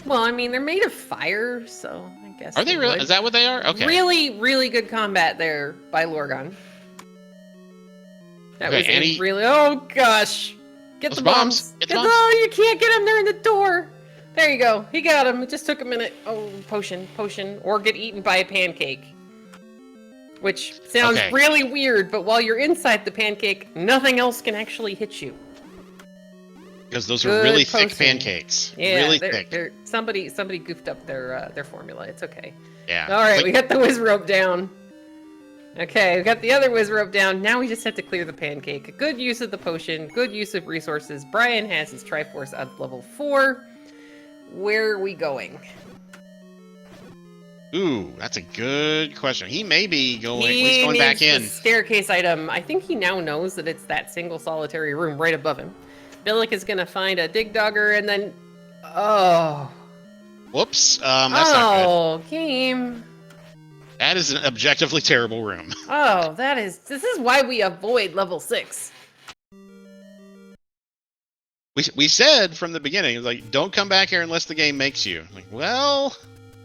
Well, I mean, they're made of fire, so I guess. Are they really? Is that what they are? Okay. Really, really good combat there by Lorgon. That was really. Oh gosh! Get the bombs! Get the bombs! Oh, you can't get them. They're in the door. There you go. He got him. It just took a minute. Oh, potion, or get eaten by a pancake. Which sounds really weird, but while you're inside the pancake, nothing else can actually hit you. Because those are really thick pancakes. Yeah, really thick. Somebody goofed up their formula. It's okay. Yeah. All right, we got the Wizrobe down. Okay, we got the other Wizrobe down. Now we just have to clear the pancake. Good use of the potion. Good use of resources. Brian has his Triforce at level 4. Where are we going? Ooh, that's a good question. He may be going. He's He going needs back the in. staircase item. I think he now knows that it's that single solitary room right above him. Billick is gonna find a dig dogger and then, oh, Whoops. That's not good. oh, game. That is an objectively terrible room. Oh, this is why we avoid level 6. We said from the beginning, it was like, don't come back here unless the game makes you. Like, well,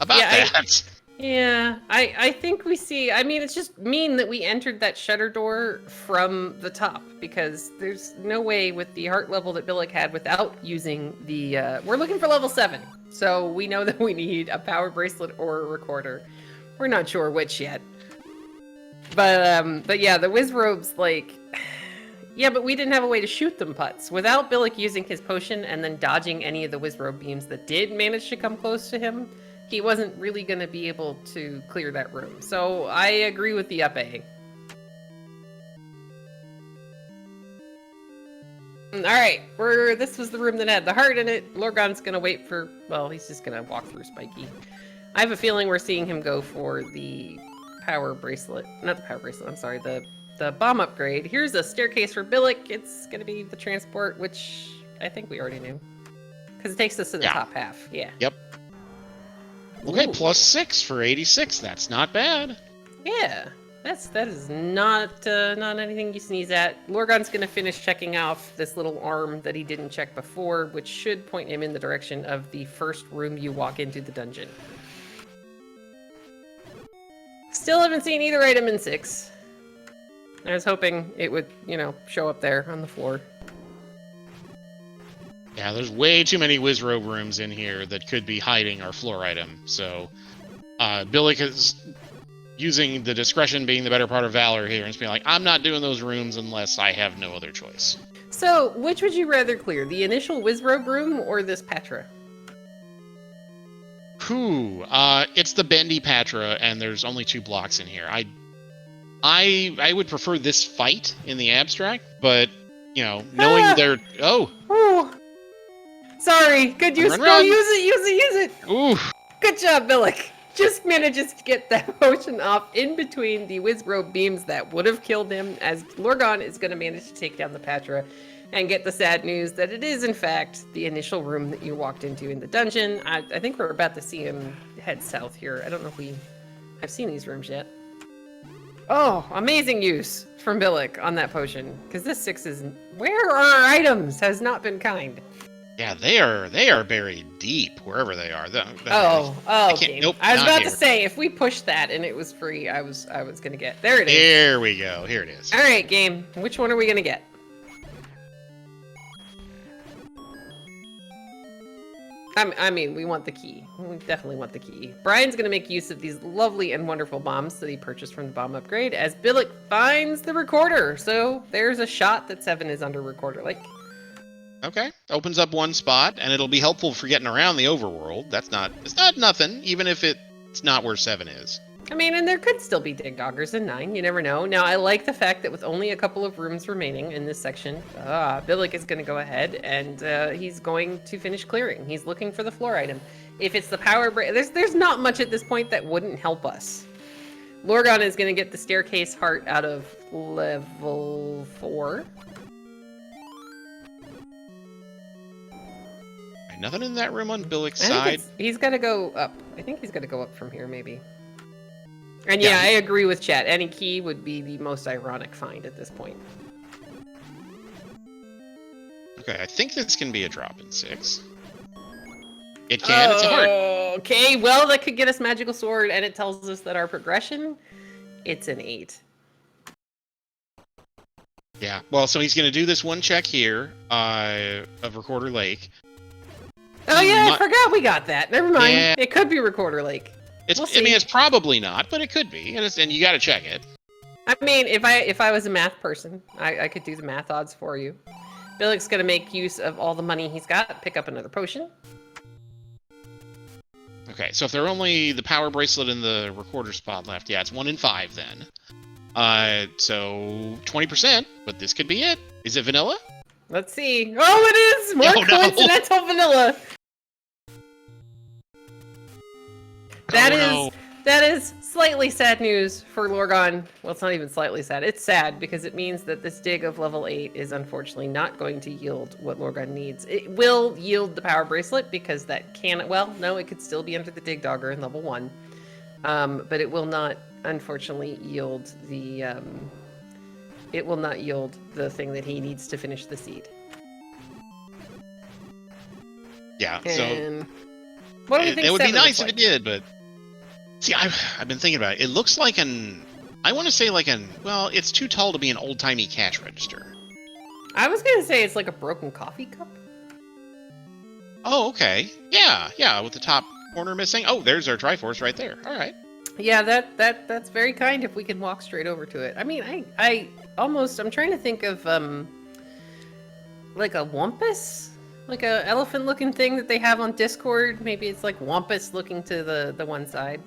about that. Yeah, I think we see, I mean, it's just mean that we entered that shutter door from the top, because there's no way with the heart level that Billick had without using the, we're looking for level 7, so we know that we need a power bracelet or a recorder. We're not sure which yet. But yeah, the whiz robes, like, yeah, but we didn't have a way to shoot them putts. Without Billick using his potion and then dodging any of the whiz robe beams that did manage to come close to him, he wasn't really going to be able to clear that room. So I agree with the up A. All right, this was the room that had the heart in it. Lorgon's going to wait for, well, he's just going to walk through Spiky. I have a feeling we're seeing him go for the power bracelet. Not the power bracelet, I'm sorry, the bomb upgrade. Here's a staircase for Billick. It's going to be the transport, which I think we already knew. Because it takes us to the top half, yeah. Yep. Okay, Ooh. +6 for 86. That's not bad. Yeah, that is not anything you sneeze at. Lorgon's gonna finish checking off this little arm that he didn't check before, which should point him in the direction of the first room you walk into the dungeon. Still haven't seen either item in 6. I was hoping it would, show up there on the floor. Yeah, there's way too many Wizrobe rooms in here that could be hiding our floor item. So, Billick is using the discretion being the better part of valor here and just being like, I'm not doing those rooms unless I have no other choice. So, which would you rather clear, the initial Wizrobe room or this Patra? It's the bendy Patra, and there's only 2 blocks in here. I would prefer this fight in the abstract, but, knowing they're... Oh! Ooh. Sorry, good use. Go use it. Ooh. Good job, Billick. Just manages to get that potion off in between the Wizrobe beams that would have killed him, as Lorgon is going to manage to take down the Patra and get the sad news that it is, in fact, the initial room that you walked into in the dungeon. I think we're about to see him head south here. I don't know if I've seen these rooms yet. Oh, amazing use from Billick on that potion, because this 6 is... Where are our items? Has not been kind. Yeah, they are buried deep wherever they are. Okay. Nope, I was about here. to say, if we pushed that and it was free, I was gonna get. There it is. There we go. Here it is. All right, game. Which one are we gonna get? I mean, we want the key. We definitely want the key. Brian's gonna make use of these lovely and wonderful bombs that he purchased from the bomb upgrade as Billick finds the recorder. So there's a shot that 7 is under recorder lake. Okay. Opens up 1 spot, and it'll be helpful for getting around the overworld. It's not nothing, even if it's not where 7 is. I mean, and there could still be dig doggers in 9, you never know. Now, I like the fact that with only a couple of rooms remaining in this section, Billick is going to go ahead and he's going to finish clearing. He's looking for the floor item. If it's the power break, there's not much at this point that wouldn't help us. Lorgon is going to get the staircase heart out of level 4. Nothing in that room on Billick's side. He's got to go up. I think he's got to go up from here, maybe. And yeah, I agree with chat. Any key would be the most ironic find at this point. Okay, I think this can be a drop in 6. It can. It's a heart. Okay, well, that could get us magical sword, and it tells us that our progression, it's an 8. Yeah. Well, so he's going to do this 1 check here of Recorder Lake. Oh yeah, I forgot we got that. Never mind. Yeah. It could be Recorder Lake. I mean, it's probably not, but it could be, and you got to check it. I mean, if I was a math person, I could do the math odds for you. Billick's gonna make use of all the money he's got, pick up another potion. Okay, so if there are only the power bracelet and the recorder spot left, yeah, it's 1 in 5 then. So 20%, but this could be it. Is it vanilla? Let's see. Oh, it is! More coincidental vanilla! That is slightly sad news for Lorgon. Well, it's not even slightly sad. It's sad because it means that this dig of level 8 is unfortunately not going to yield what Lorgon needs. It will yield the power bracelet because that can, well, no, it could still be under the dig dogger in level 1. But it will not, unfortunately, yield the, it will not yield the thing that he needs to finish the seed. Yeah, And so what do we think it would be 7 nice looks if it did, but see, I've been thinking about it. It looks like I want to say like well, it's too tall to be an old-timey cash register. I was going to say it's like a broken coffee cup. Oh, okay. Yeah, with the top corner missing. Oh, there's our Triforce right there. All right. Yeah, that's very kind if we can walk straight over to it. I mean, I almost, I'm trying to think of, like a wampus? Like a elephant-looking thing that they have on Discord. Maybe it's like wampus looking to the one side.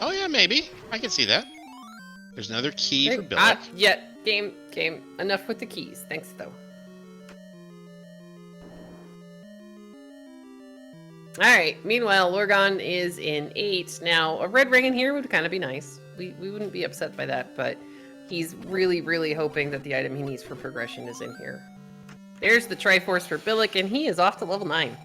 Oh, yeah, maybe. I can see that. There's another key for Billick. Yeah, game. Enough with the keys. Thanks, though. Alright, meanwhile, Lorgon is in 8. Now, a red ring in here would kind of be nice. We wouldn't be upset by that, but he's really, really hoping that the item he needs for progression is in here. There's the Triforce for Billick, and he is off to level 9.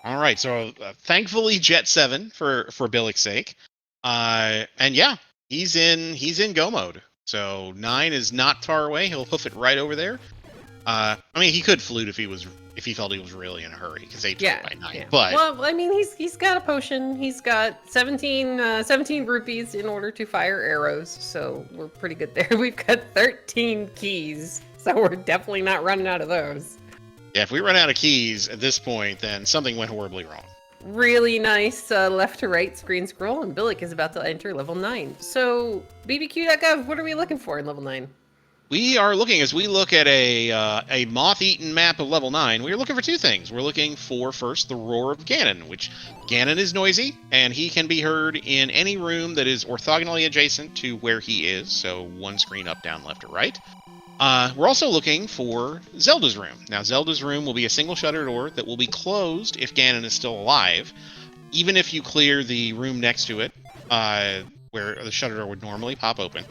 All right, so thankfully Jet 7 for Billick's sake. And yeah, he's in go mode. So 9 is not far away. He'll hoof it right over there. I mean, he could flute if he felt he was really in a hurry because 8 by 9. Yeah. But well, I mean, he's got a potion. He's got 17 rupees in order to fire arrows, so we're pretty good there. We've got 13 keys, so we're definitely not running out of those. yeah, if we run out of keys at this point, then something went horribly wrong. Really nice left to right screen scroll, and Billick is about to enter level 9. So, bbq.gov, what are we looking for in level 9? We are looking, as we look at a moth-eaten map of level 9, we are looking for two things. We're looking for, first, the roar of Ganon, which Ganon is noisy, and he can be heard in any room that is orthogonally adjacent to where he is, so one screen up, down, left, or right. We're also looking for Zelda's room. Now, Zelda's room will be a single shutter door that will be closed if Ganon is still alive, even if you clear the room next to it, where the shutter door would normally pop open.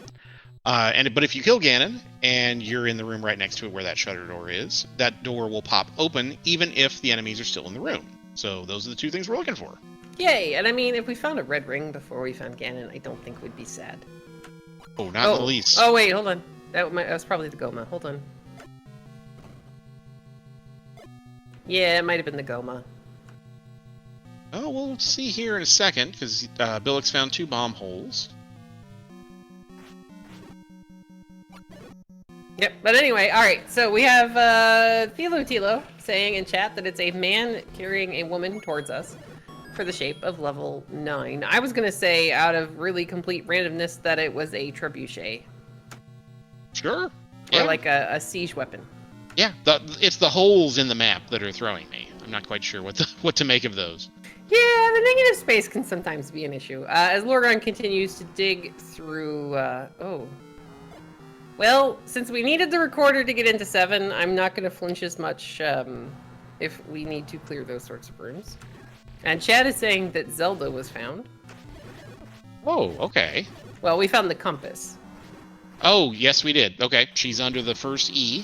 But if you kill Ganon and you're in the room right next to it where that shutter door is, that door will pop open even if the enemies are still in the room. So those are the two things we're looking for. Yay! And I mean, if we found a red ring before we found Ganon, I don't think we'd be sad. Oh, not in the least. Oh, wait, hold on. That was probably the Goma. Hold on. Yeah, it might have been the Goma. Oh, we'll see here in a second, because Billick's found 2 bomb holes. Yep, but anyway, alright, so we have Tilo saying in chat that it's a man carrying a woman towards us for the shape of level 9. I was gonna say, out of really complete randomness, that it was a trebuchet. Sure. Or like a siege weapon. Yeah, it's the holes in the map that are throwing me. I'm not quite sure what to make of those. Yeah, the negative space can sometimes be an issue. As Lorgon continues to dig through... Well, since we needed the recorder to get into 7, I'm not going to flinch as much if we need to clear those sorts of rooms. And Chad is saying that Zelda was found. Oh, okay. Well, we found the compass. Oh, yes, we did. Okay, she's under the first E.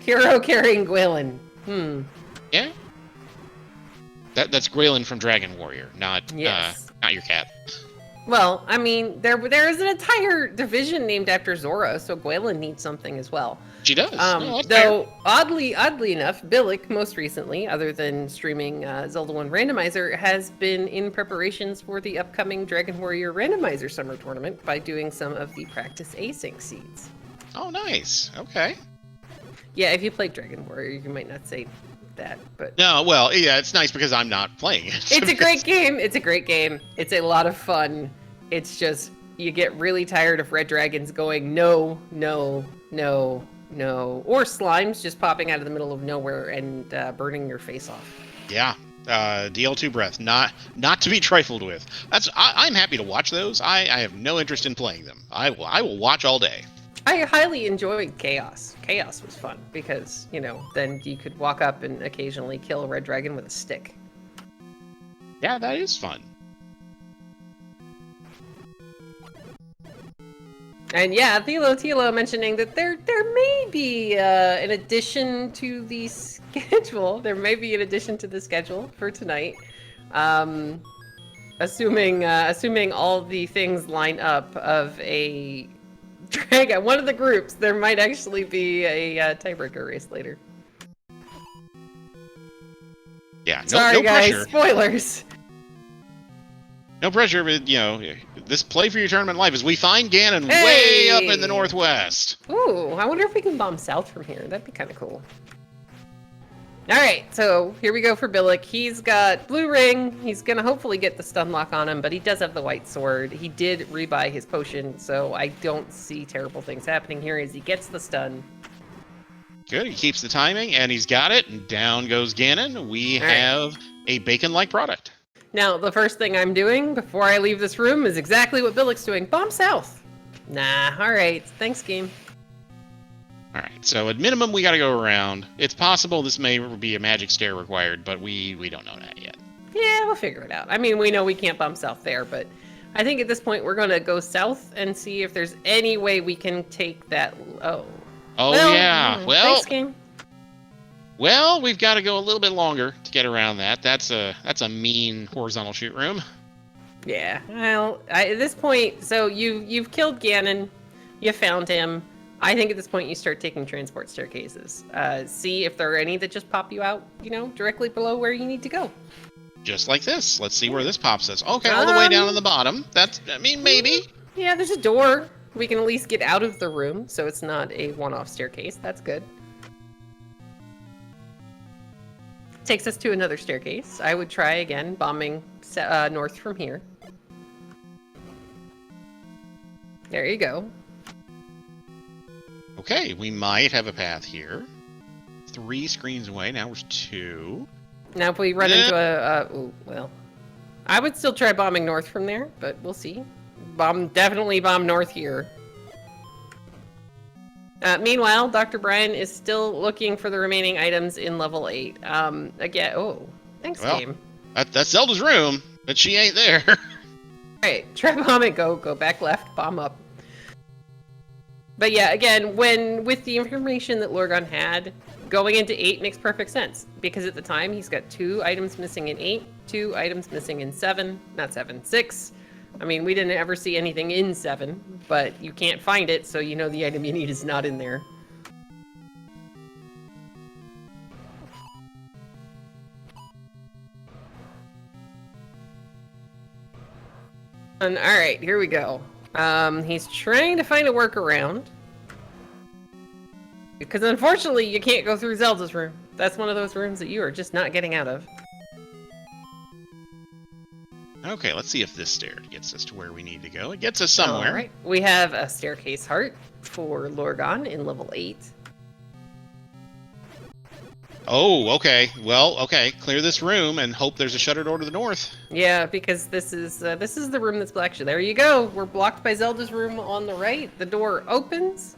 Hero carrying Gwylin. Yeah. That's Gwylin from Dragon Warrior, not your cat. Well, I mean, there is an entire division named after Zora, so Gwylin needs something as well. She does. Though, oddly enough, Billick, most recently, other than streaming Zelda 1 Randomizer, has been in preparations for the upcoming Dragon Warrior Randomizer Summer Tournament by doing some of the practice async seeds. Oh, nice. Okay. Yeah, if you played Dragon Warrior, you might not say that, but... No, well, yeah, it's nice because I'm not playing it. It's a great game. It's a great game. It's a lot of fun. It's just, you get really tired of red dragons going, no, no, no, no. Or slimes just popping out of the middle of nowhere and burning your face off. Yeah. DL2 breath, not to be trifled with. I'm happy to watch those. I have no interest in playing them. I will watch all day. I highly enjoyed Chaos. Chaos was fun because, you know, then you could walk up and occasionally kill a red dragon with a stick. Yeah, that is fun. And yeah, Tilo mentioning that there may be an addition to the schedule. There may be an addition to the schedule for tonight. Assuming all the things line up of a dragon, one of the groups, there might actually be a tiebreaker race later. Yeah, no, Sorry, no guys, pressure. spoilers. No pressure, but, you know, this play for your tournament life is we find Ganon Hey! way up in the northwest. Ooh, I wonder if we can bomb south from here. That'd be kind of cool. All right, so here we go for Billick. He's got blue ring. He's gonna hopefully get the stun lock on him, but he does have the white sword. He did rebuy his potion, so I don't see terrible things happening here as he gets the stun. Good, he keeps the timing, and he's got it, and down goes Ganon. We have a bacon-like product. Now, the first thing I'm doing before I leave this room is exactly what Billick's doing. Bomb south. Nah, all right. Thanks, game. All right, so at minimum, we got to go around. It's possible this may be a magic stair required, but we don't know that yet. Yeah, we'll figure it out. I mean, we know we can't bomb south there, but I think at this point we're going to go south and see if there's any way we can take that. Oh, well, yeah. Well, thanks, game. Well, we've got to go a little bit longer to get around that. That's a mean horizontal shoot room. Yeah. Well, at this point, so you've killed Ganon, you found him. I think at this point you start taking transport staircases. See if there are any that just pop you out, you know, directly below where you need to go. Just like this. Let's see where this pops us. Okay, all the way down to the bottom. Maybe. Yeah, there's a door. We can at least get out of the room, so it's not a one-off staircase. That's good. Takes us to another staircase. I would try again, bombing north from here. There you go. Okay, we might have a path here. 3 screens away. Now we're 2. Now if we run into ooh, well, I would still try bombing north from there, but we'll see. Definitely bomb north here. Meanwhile, Dr. Brian is still looking for the remaining items in level 8. Again, oh, thanks, game. That's Zelda's room, but she ain't there. Alright, try bomb it, go back left, bomb up. But yeah, again, with the information that Lorgon had, going into 8 makes perfect sense. Because at the time, he's got 2 items missing in 8, 2 items missing in 6. I mean, we didn't ever see anything in 7, but you can't find it, so you know the item you need is not in there. And alright, here we go. He's trying to find a workaround. Because unfortunately, you can't go through Zelda's room. That's one of those rooms that you are just not getting out of. Okay, let's see if this stair gets us to where we need to go. It gets us somewhere. All right. We have a staircase heart for Lorgon in level 8. Oh, okay. Well, okay. Clear this room and hope there's a shutter door to the north. Yeah, because this is the room that's blocked. There you go. We're blocked by Zelda's room on the right. The door opens.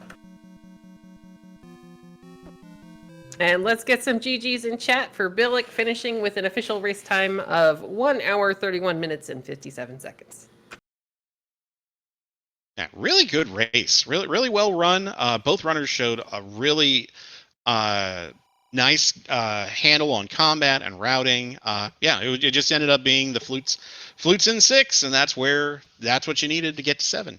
And let's get some GGs in chat for Billick finishing with an official race time of 1 hour, 31 minutes, and 57 seconds. Yeah, really good race. Really well run. Both runners showed a really nice handle on combat and routing. Yeah, it just ended up being the flutes in 6, and that's what you needed to get to 7.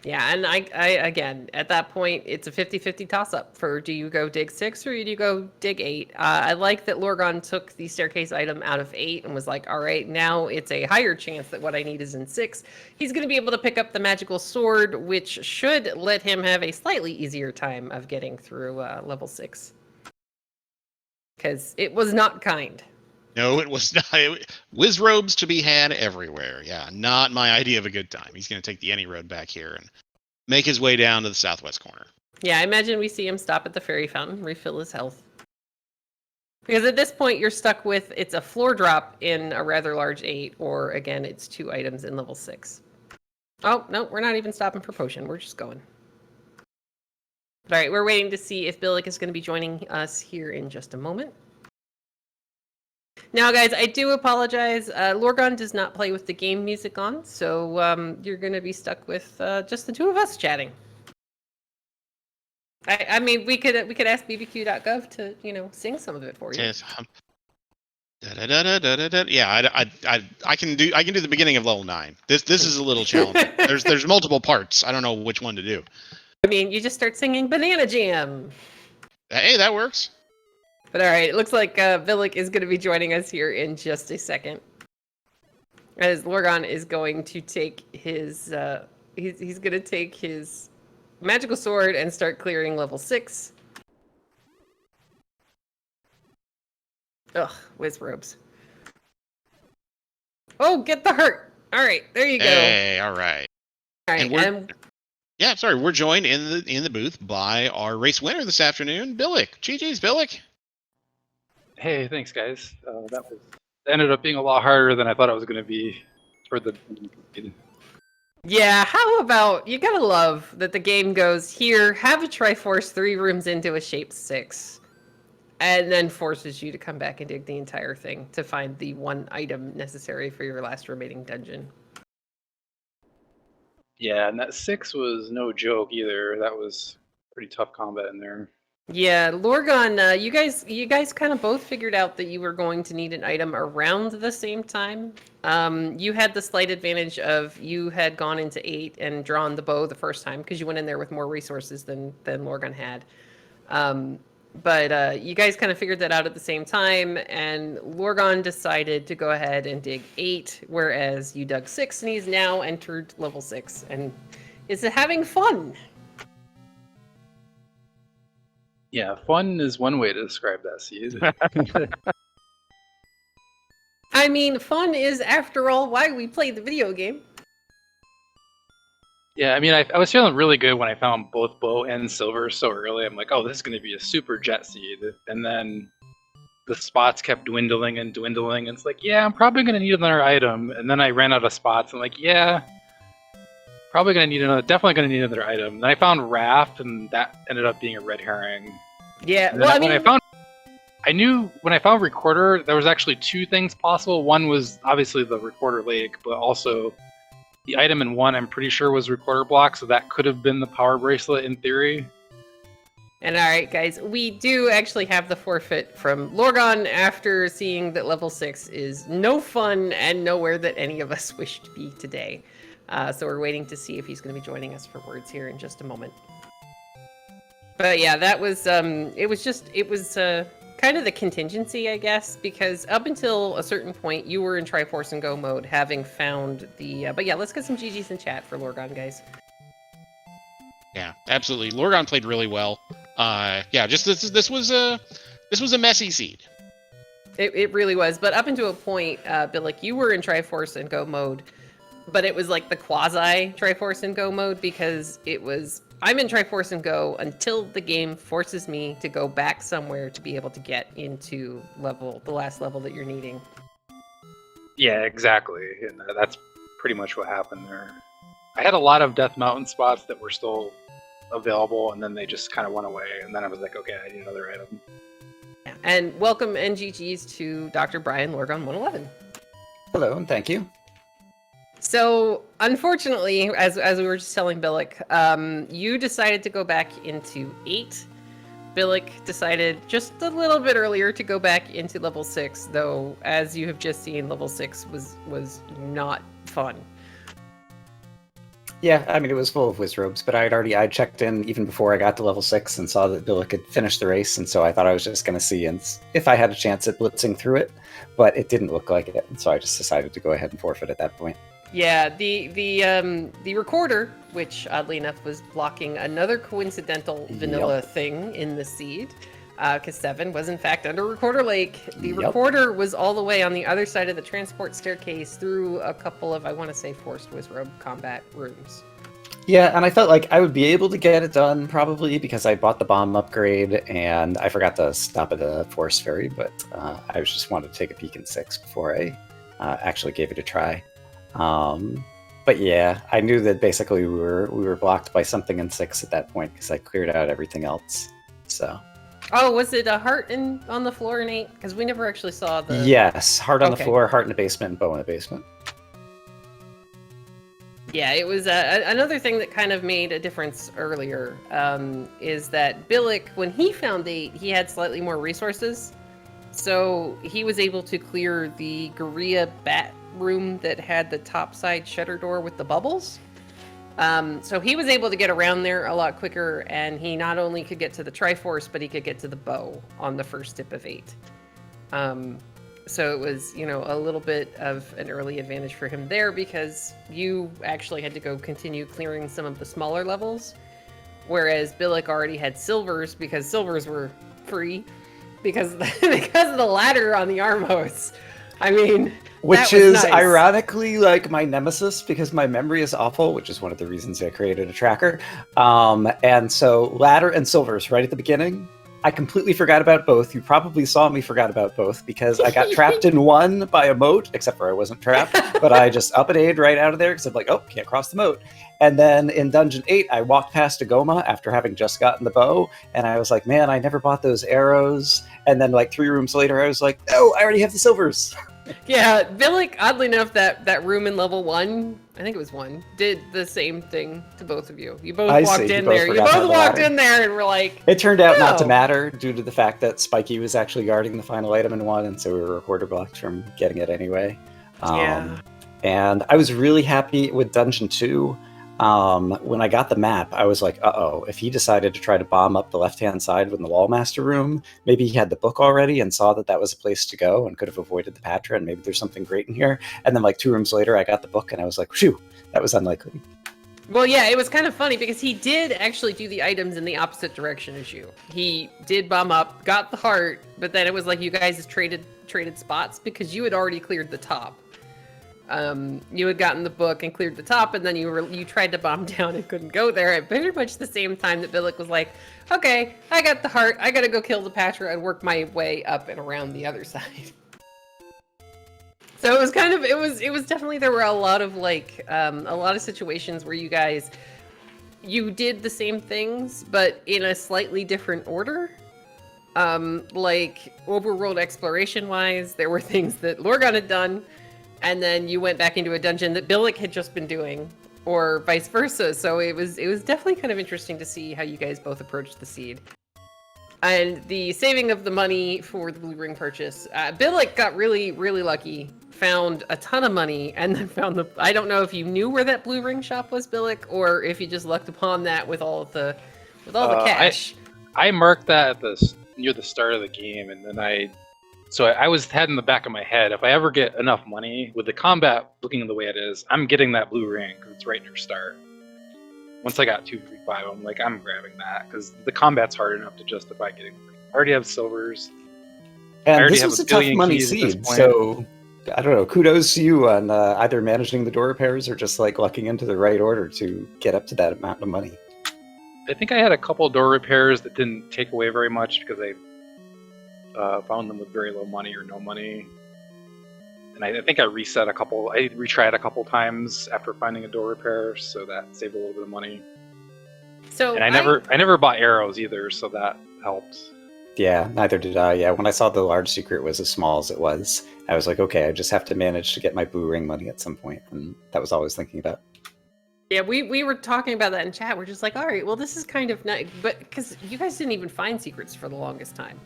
Yeah, and I again, at that point, it's a 50-50 toss-up for do you go dig 6 or do you go dig 8? I like that Lorgon took the staircase item out of 8 and was like, all right, now it's a higher chance that what I need is in 6. He's going to be able to pick up the magical sword, which should let him have a slightly easier time of getting through level 6. Because it was not kind. No, it was not. Whiz robes to be had everywhere. Yeah, not my idea of a good time. He's going to take the any road back here and make his way down to the southwest corner. Yeah, I imagine we see him stop at the fairy fountain, refill his health. Because at this point, you're stuck with, it's a floor drop in a rather large 8, or again, it's 2 items in level 6. Oh, no, we're not even stopping for potion. We're just going. All right, we're waiting to see if Billick is going to be joining us here in just a moment. Now, guys, I do apologize. Lorgon does not play with the game music on, so you're going to be stuck with just the two of us chatting. I mean, we could ask bbq.gov to sing some of it for you. Yes. Yeah, I can do the beginning of level 9. This is a little challenging. There's multiple parts. I don't know which one to do. I mean, you just start singing Banana Jam. Hey, that works. But all right, it looks like Billick is going to be joining us here in just a second. As Lorgon is going to take his he's going to take his magical sword and start clearing level 6. Ugh, whiz robes. Oh, get the hurt. All right, there you go. Hey, all right. All right, and we're joined in the booth by our race winner this afternoon, Billick. GG's, Billick. Hey, thanks, guys. That ended up being a lot harder than I thought it was going to be for the. Yeah, how about, you gotta love that the game goes, here, have a Triforce 3 rooms into a shape 6, and then forces you to come back and dig the entire thing to find the one item necessary for your last remaining dungeon. Yeah, and that 6 was no joke either. That was pretty tough combat in there. Yeah, Lorgon, you guys kind of both figured out that you were going to need an item around the same time. You had the slight advantage of you had gone into 8 and drawn the bow the first time because you went in there with more resources than Lorgon had. But you guys kind of figured that out at the same time, and Lorgon decided to go ahead and dig 8, whereas you dug 6, and he's now entered level 6 and is having fun. Yeah, fun is one way to describe that, Seed. I mean, fun is, after all, why we play the video game. Yeah, I mean, I was feeling really good when I found both bow and silver so early. I'm like, oh, this is going to be a super jet seed. And then the spots kept dwindling and dwindling. And it's like, yeah, I'm probably going to need another item. And then I ran out of spots. I'm like, yeah, definitely going to need another item. And then I found Raft, and that ended up being a red herring. Yeah, well, I knew when I found Recorder, there was actually 2 things possible. One was obviously the Recorder Lake, but also the item in 1, I'm pretty sure, was Recorder Block, so that could have been the power bracelet in theory. And all right, guys, we do actually have the forfeit from Lorgon after seeing that level 6 is no fun and nowhere that any of us wish to be today. So we're waiting to see if he's going to be joining us for words here in just a moment. But yeah, that was, it was kind of the contingency, I guess, because up until a certain point, you were in Triforce and Go mode, having found the, but yeah, let's get some GGs in chat for Lorgon, guys. Yeah, absolutely. Lorgon played really well. Yeah, just this was a messy seed. It really was, but up until a point, Billick, you were in Triforce and Go mode, but it was like the quasi Triforce and Go mode because it was, I'm in Triforce and Go until the game forces me to go back somewhere to be able to get into the last level that you're needing. Yeah, exactly. And that's pretty much what happened there. I had a lot of Death Mountain spots that were still available, and then they just kind of went away, and then I was like, okay, I need another item. Yeah. And welcome NGGs to Dr. Brian Lorgon 111. Hello, and thank you. So, unfortunately, as we were just telling Billick, you decided to go back into 8. Billick decided just a little bit earlier to go back into level 6, though, as you have just seen, level 6 was not fun. Yeah, I mean, it was full of whiz robes, but I checked in even before I got to level 6 and saw that Billick had finished the race, and so I thought I was just going to see if I had a chance at blitzing through it, but it didn't look like it, and so I just decided to go ahead and forfeit at that point. Yeah, the recorder, which oddly enough was blocking another coincidental vanilla thing in the seed, because 7 was in fact under Recorder Lake. The recorder was all the way on the other side of the transport staircase through a couple of, I want to say, forced Wizrobe combat rooms. Yeah, and I felt like I would be able to get it done probably because I bought the bomb upgrade and I forgot to stop at the Forest Ferry, but I just wanted to take a peek in 6 before I actually gave it a try. But But yeah, I knew that basically we were blocked by something in 6 at that point because I cleared out everything else. So. Oh, was it a heart on the floor in 8? Because we never actually saw the... Yes, heart on the Okay. floor, heart in the basement, and bow in the basement. Yeah, it was another thing that kind of made a difference earlier, is that Billick, when he found 8, he had slightly more resources. So he was able to clear the Gorilla bat room that had the topside shutter door with the bubbles. So he was able to get around there a lot quicker, and he not only could get to the Triforce, but he could get to the bow on the first dip of 8. So it was, a little bit of an early advantage for him there, because you actually had to go continue clearing some of the smaller levels, whereas Billick already had silvers, because silvers were free, because of the ladder on the arm hosts. I mean... Which was is nice. Ironically like my nemesis, because my memory is awful, which is one of the reasons I created a tracker. And so ladder and silvers right at the beginning, I completely forgot about both. You probably saw me forgot about both because I got trapped in one by a moat, except for I wasn't trapped, but I just up and A'd right out of there because I'm like, oh, can't cross the moat. And then in Dungeon 8, I walked past a Goma after having just gotten the bow, and I was like, man, I never bought those arrows. And then like 3 rooms later, I was like, oh, I already have the silvers. Yeah, Billick, oddly enough, that room in level 1, I think it was 1, did the same thing to both of you. You both walked in there. You both walked in there and were like... It turned out not to "No." matter due to the fact that Spiky was actually guarding the final item in 1, and so we were a quarter blocked from getting it anyway. Yeah. And I was really happy with Dungeon 2. When I got the map, I was like, uh-oh, if he decided to try to bomb up the left-hand side in the Wallmaster room, maybe he had the book already and saw that that was a place to go and could have avoided the Patra, and maybe there's something great in here. And then like 2 rooms later, I got the book, and I was like, phew, that was unlikely. Well, yeah, it was kind of funny because he did actually do the items in the opposite direction as you. He did bomb up, got the heart, but then it was like you guys traded spots because you had already cleared the top. You had gotten the book and cleared the top, and then you tried to bomb down and couldn't go there at pretty much the same time that Billick was like, okay, I got the heart, I gotta go kill the Patra and work my way up and around the other side. So it was kind of, it was definitely, there were a lot of like, a lot of situations where you did the same things, but in a slightly different order. Like overworld exploration wise, there were things that Lorgon had done, and then you went back into a dungeon that Billick had just been doing, or vice versa. So it was definitely kind of interesting to see how you guys both approached the seed. And the saving of the money for the blue ring purchase, Billick got really, really lucky, found a ton of money, and then found I don't know if you knew where that blue ring shop was, Billick, or if you just lucked upon that with all the cash. I marked that near the start of the game, and then I had in the back of my head, if I ever get enough money, with the combat looking the way it is, I'm getting that blue ring, because it's right near start. Once I got 235, I'm like, I'm grabbing that, because the combat's hard enough to justify getting them. I already have silvers. And this was a tough money seed, so I don't know, kudos to you on either managing the door repairs or just like lucking into the right order to get up to that amount of money. I think I had a couple door repairs that didn't take away very much, because I found them with very low money or no money. And I think I retried a couple times after finding a door repair, so that saved a little bit of money. So and I never bought arrows either, so that helped. Yeah, neither did I. Yeah, when I saw the large secret was as small as it was, I was like, okay, I just have to manage to get my blue ring money at some point, and that was all I was thinking about. Yeah, we were talking about that in chat. We're just like, all right, well, this is kind of nice, but because you guys didn't even find secrets for the longest time.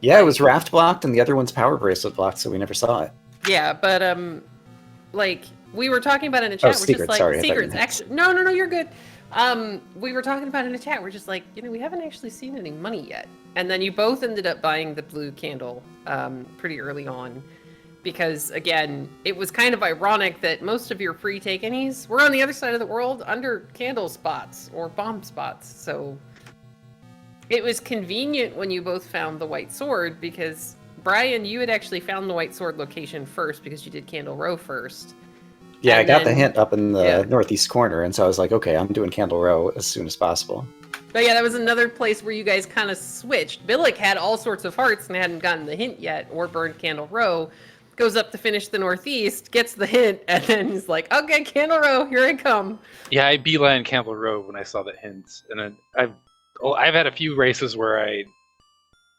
Yeah, it was raft blocked, and the other one's power bracelet blocked, so we never saw it. Yeah, but like we were talking about it in a chat. We're just like, sorry, secrets. Actually, no, you're good. We were talking about it in a chat. We're just like, we haven't actually seen any money yet. And then you both ended up buying the blue candle pretty early on, because again, it was kind of ironic that most of your free take-any's were on the other side of the world under candle spots or bomb spots. So it was convenient when you both found the white sword, because Brian, you had actually found the white sword location first because you did Candle Row first. Yeah, I got the hint up in the northeast corner, and so I was like, okay, I'm doing Candle Row as soon as possible. But yeah, that was another place where you guys kind of switched. Billick had all sorts of hearts and hadn't gotten the hint yet, or burned Candle Row, goes up to finish the northeast, gets the hint, and then he's like, "Okay, Candle Row, here I come." Yeah, I beeline Campbell Road when I saw the hints, and then I've had a few races where I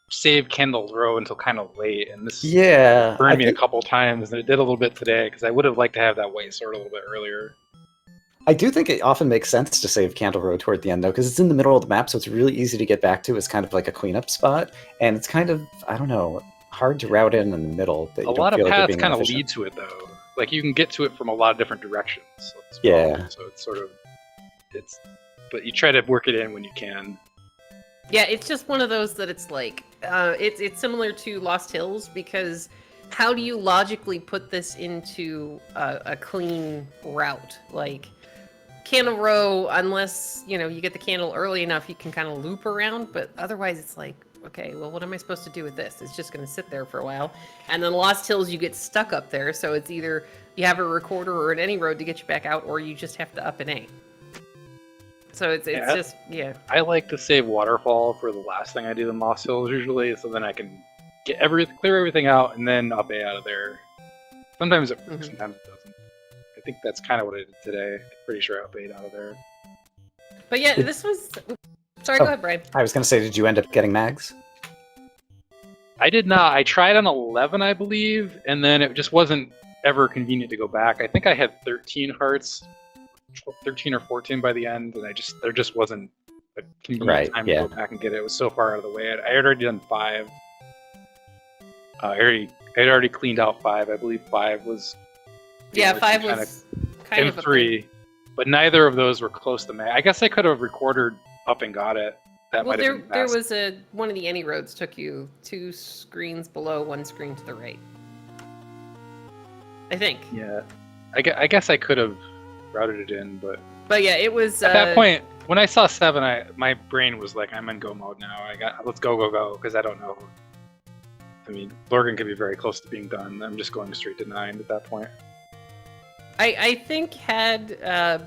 saved Candle Row until kind of late, and this burned me a couple times, and it did a little bit today because I would have liked to have that white sword a little bit earlier. I do think it often makes sense to save Candle Row toward the end, though, because it's in the middle of the map, so it's really easy to get back to. It's kind of like a cleanup spot, and it's kind of, I don't know, hard to route in the middle. That A lot of paths kind of lead to it, though. Like, you can get to it from a lot of different directions. So it's sort of, but you try to work it in when you can. Yeah, it's just one of those that it's like, it's similar to Lost Hills, because how do you logically put this into a clean route? Like, Candle Row, unless, you get the candle early enough, you can kind of loop around, but otherwise it's like, okay, well, what am I supposed to do with this? It's just going to sit there for a while. And then Lost Hills, you get stuck up there, so it's either you have a recorder or an any road to get you back out, or you just have to up an A. So it's just. I like to save Waterfall for the last thing I do in Lost Hills usually, so then I can clear everything out and then up A out of there. Sometimes it works, sometimes it doesn't. I think that's kind of what I did today. I'm pretty sure I up A out of there. But yeah, this was. Sorry, go ahead, Brian. I was going to say, did you end up getting mags? I did not. I tried on 11, I believe, and then it just wasn't ever convenient to go back. I think I had 13 hearts, 13 or 14 by the end, and there just wasn't a convenient time to go back and get it. It was so far out of the way. I had already done 5. I had already cleaned out 5. I believe 5 was. 5 was kind of 3, but neither of those were close to mag. I guess I could have recorded up and got it. That might have been there was one of the any roads took you 2 screens below, 1 screen to the right. I think. Yeah, I guess I could have routed it in, but yeah, it was at that point when I saw 7. My brain was like, I'm in go mode now. Let's go because I don't know. I mean, lorgon could be very close to being done. I'm just going straight to 9 at that point. I think had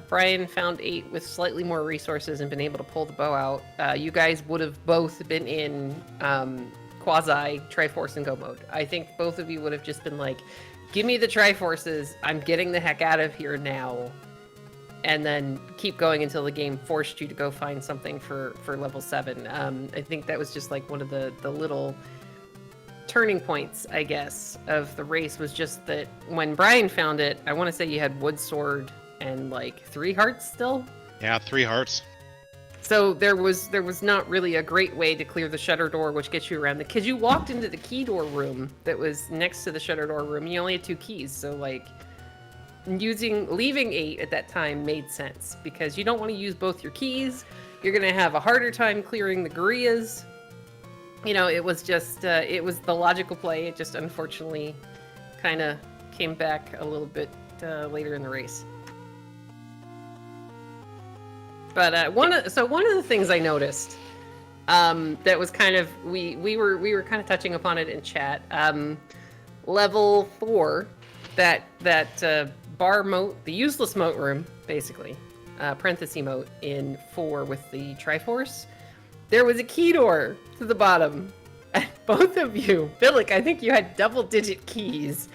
Brian found 8 with slightly more resources and been able to pull the bow out, you guys would have both been in quasi Triforce and go mode. I think both of you would have just been like, give me the Triforces, I'm getting the heck out of here now, and then keep going until the game forced you to go find something for level 7. I think that was just like one of the little turning points, I guess, of the race, was just that when Brian found it, I want to say you had wood sword and like 3 hearts still. Yeah, 3 hearts. So there was not really a great way to clear the shutter door, which gets you around because you walked into the key door room that was next to the shutter door room. You only had 2 keys, so like leaving 8 at that time made sense because you don't want to use both your keys. You're gonna have a harder time clearing the Gurias. It was just, it was the logical play. It just unfortunately kind of came back a little bit later in the race. But one of the things I noticed that was kind of, we were kind of touching upon it in chat. Level 4, that bar moat, the useless moat room, basically, parenthesis moat in 4 with the Triforce. There was a key door to the bottom. And both of you, Billick, I think you had double-digit keys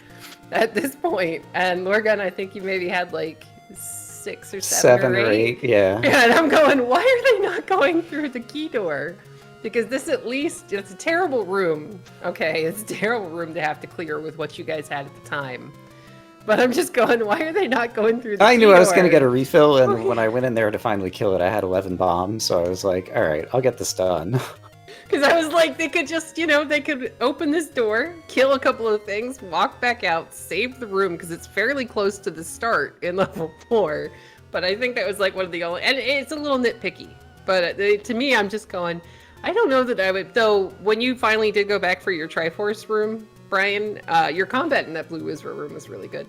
at this point, and lorgon, I think you maybe had like 6 or 7 or 8. Yeah. And I'm going, why are they not going through the key door? Because this, at least, it's a terrible room. Okay, it's a terrible room to have to clear with what you guys had at the time. But I'm just going, why are they not going through the key door? I knew I was going to get a refill, and when I went in there to finally kill it, I had 11 bombs, so I was like, all right, I'll get this done. Because I was like, they could just, they could open this door, kill a couple of things, walk back out, save the room, because it's fairly close to the start in level 4. But I think that was like one of the only, and it's a little nitpicky. But to me, I'm just going, I don't know that I would, though, when you finally did go back for your Triforce room, Brian, your combat in that blue Wizard room was really good.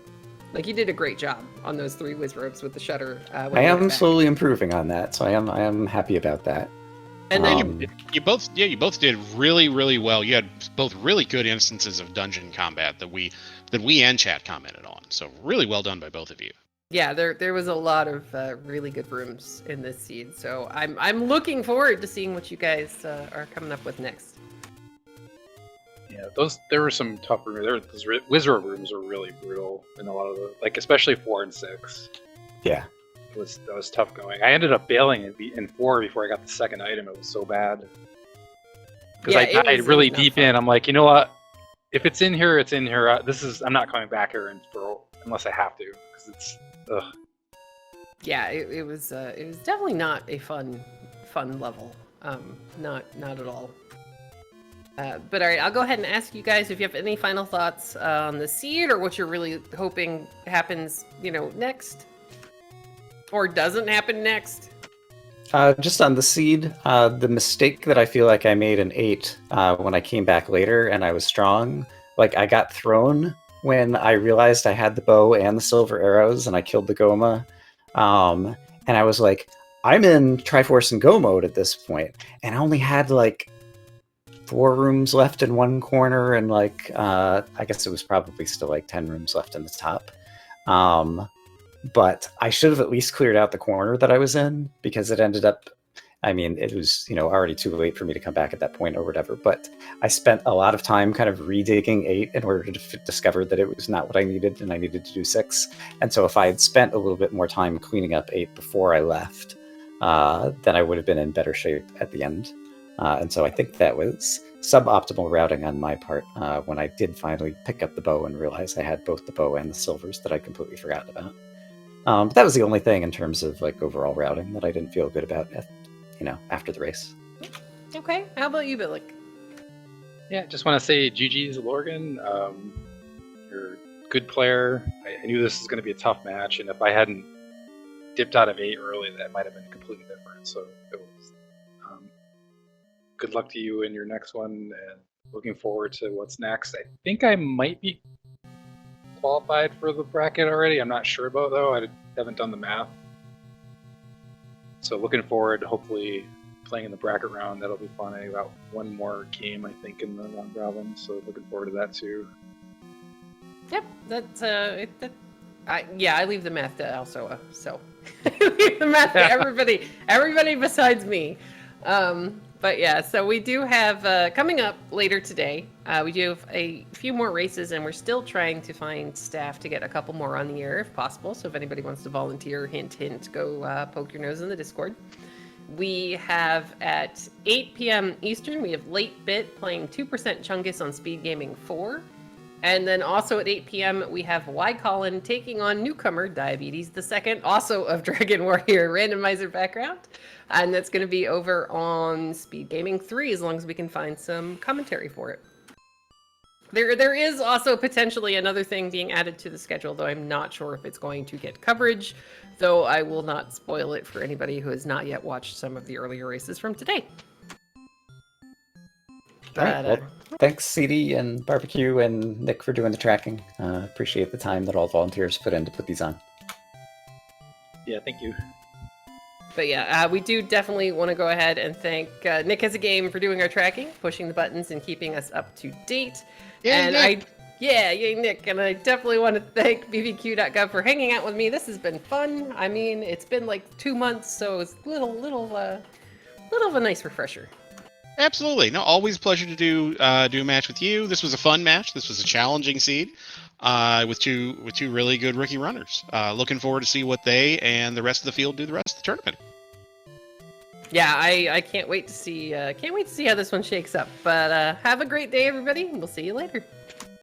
Like, you did a great job on those 3 Wizards with the shutter. I am slowly improving on that, so I am happy about that. And then you both did really, really well. You had both really good instances of dungeon combat that we and chat commented on. So really well done by both of you. Yeah, there was a lot of really good rooms in this seed. So I'm looking forward to seeing what you guys are coming up with next. Yeah, there were some tough rooms. Those wizard rooms were really brutal in a lot of the, like, especially 4 and 6. Yeah. That was tough going. I ended up bailing in 4 before I got the second item. It was so bad because Yeah, I it died was really not deep fun. in. I'm like, you know what? If it's in here, it's in here. I'm not coming back here unless I have to, because it's ugh. Yeah, it was definitely not a fun level. Not at all. But all right, I'll go ahead and ask you guys if you have any final thoughts on the seed, or what you're really hoping happens, next, or doesn't happen next. Just on the seed, the mistake that I feel like I made in 8 when I came back later and I was strong, like I got thrown when I realized I had the bow and the silver arrows and I killed the Goma. And I was like, I'm in Triforce and Go mode at this point, and I only had like 4 rooms left in one corner, and like I guess it was probably still like 10 rooms left in the top. But I should have at least cleared out the corner that I was in, because it ended up, I mean, it was, already too late for me to come back at that point or whatever. But I spent a lot of time kind of redigging 8 in order to discover that it was not what I needed, and I needed to do 6. And so if I had spent a little bit more time cleaning up 8 before I left, then I would have been in better shape at the end. And so I think that was suboptimal routing on my part when I did finally pick up the bow and realize I had both the bow and the silvers that I completely forgot about. But that was the only thing in terms of like overall routing that I didn't feel good about, after the race. Okay, how about you, Billick? Yeah, just want to say GG's Lorgan. You're a good player. I knew this was going to be a tough match, and if I hadn't dipped out of 8 early, that might have been completely different. So it was good luck to you in your next one, and looking forward to what's next. I think I might be qualified for the bracket already. I'm not sure about, though. I haven't done the math. So looking forward to hopefully playing in the bracket round. That'll be fun. I got one more game, I think, in the round robin. So looking forward to that too. Yep, that's I leave the math to Alsoa, so I leave the math to everybody besides me. But yeah, so we do have coming up later today. We do have a few more races, and we're still trying to find staff to get a couple more on the air if possible. So if anybody wants to volunteer, hint, go poke your nose in the Discord. We have at 8 p.m. Eastern, we have Late Bit playing 2% Chungus on SpeedGaming 4. And then also at 8 p.m., we have Y Colin taking on newcomer Diabetes II, also of Dragon Warrior Randomizer background. And that's going to be over on SpeedGaming 3, as long as we can find some commentary for it. There is also potentially another thing being added to the schedule, though I'm not sure if it's going to get coverage, though I will not spoil it for anybody who has not yet watched some of the earlier races from today. All right, well, thanks, CD and Barbecue and Nick for doing the tracking. Appreciate the time that all volunteers put in to put these on. Yeah, thank you. But yeah, we do definitely want to go ahead and thank Nick Has a Game for doing our tracking, pushing the buttons, and keeping us up to date. Yay, Nick. Yay, Nick. And I definitely want to thank bbq.gov for hanging out with me. This has been fun. I mean, it's been like 2 months, so it's a little of a nice refresher. Absolutely. No, always a pleasure to do a match with you. This was a fun match. This was a challenging seed with two really good rookie runners. Looking forward to see what they and the rest of the field do the rest of the tournament. Yeah, I can't wait to see how this one shakes up. But have a great day, everybody. We'll see you later.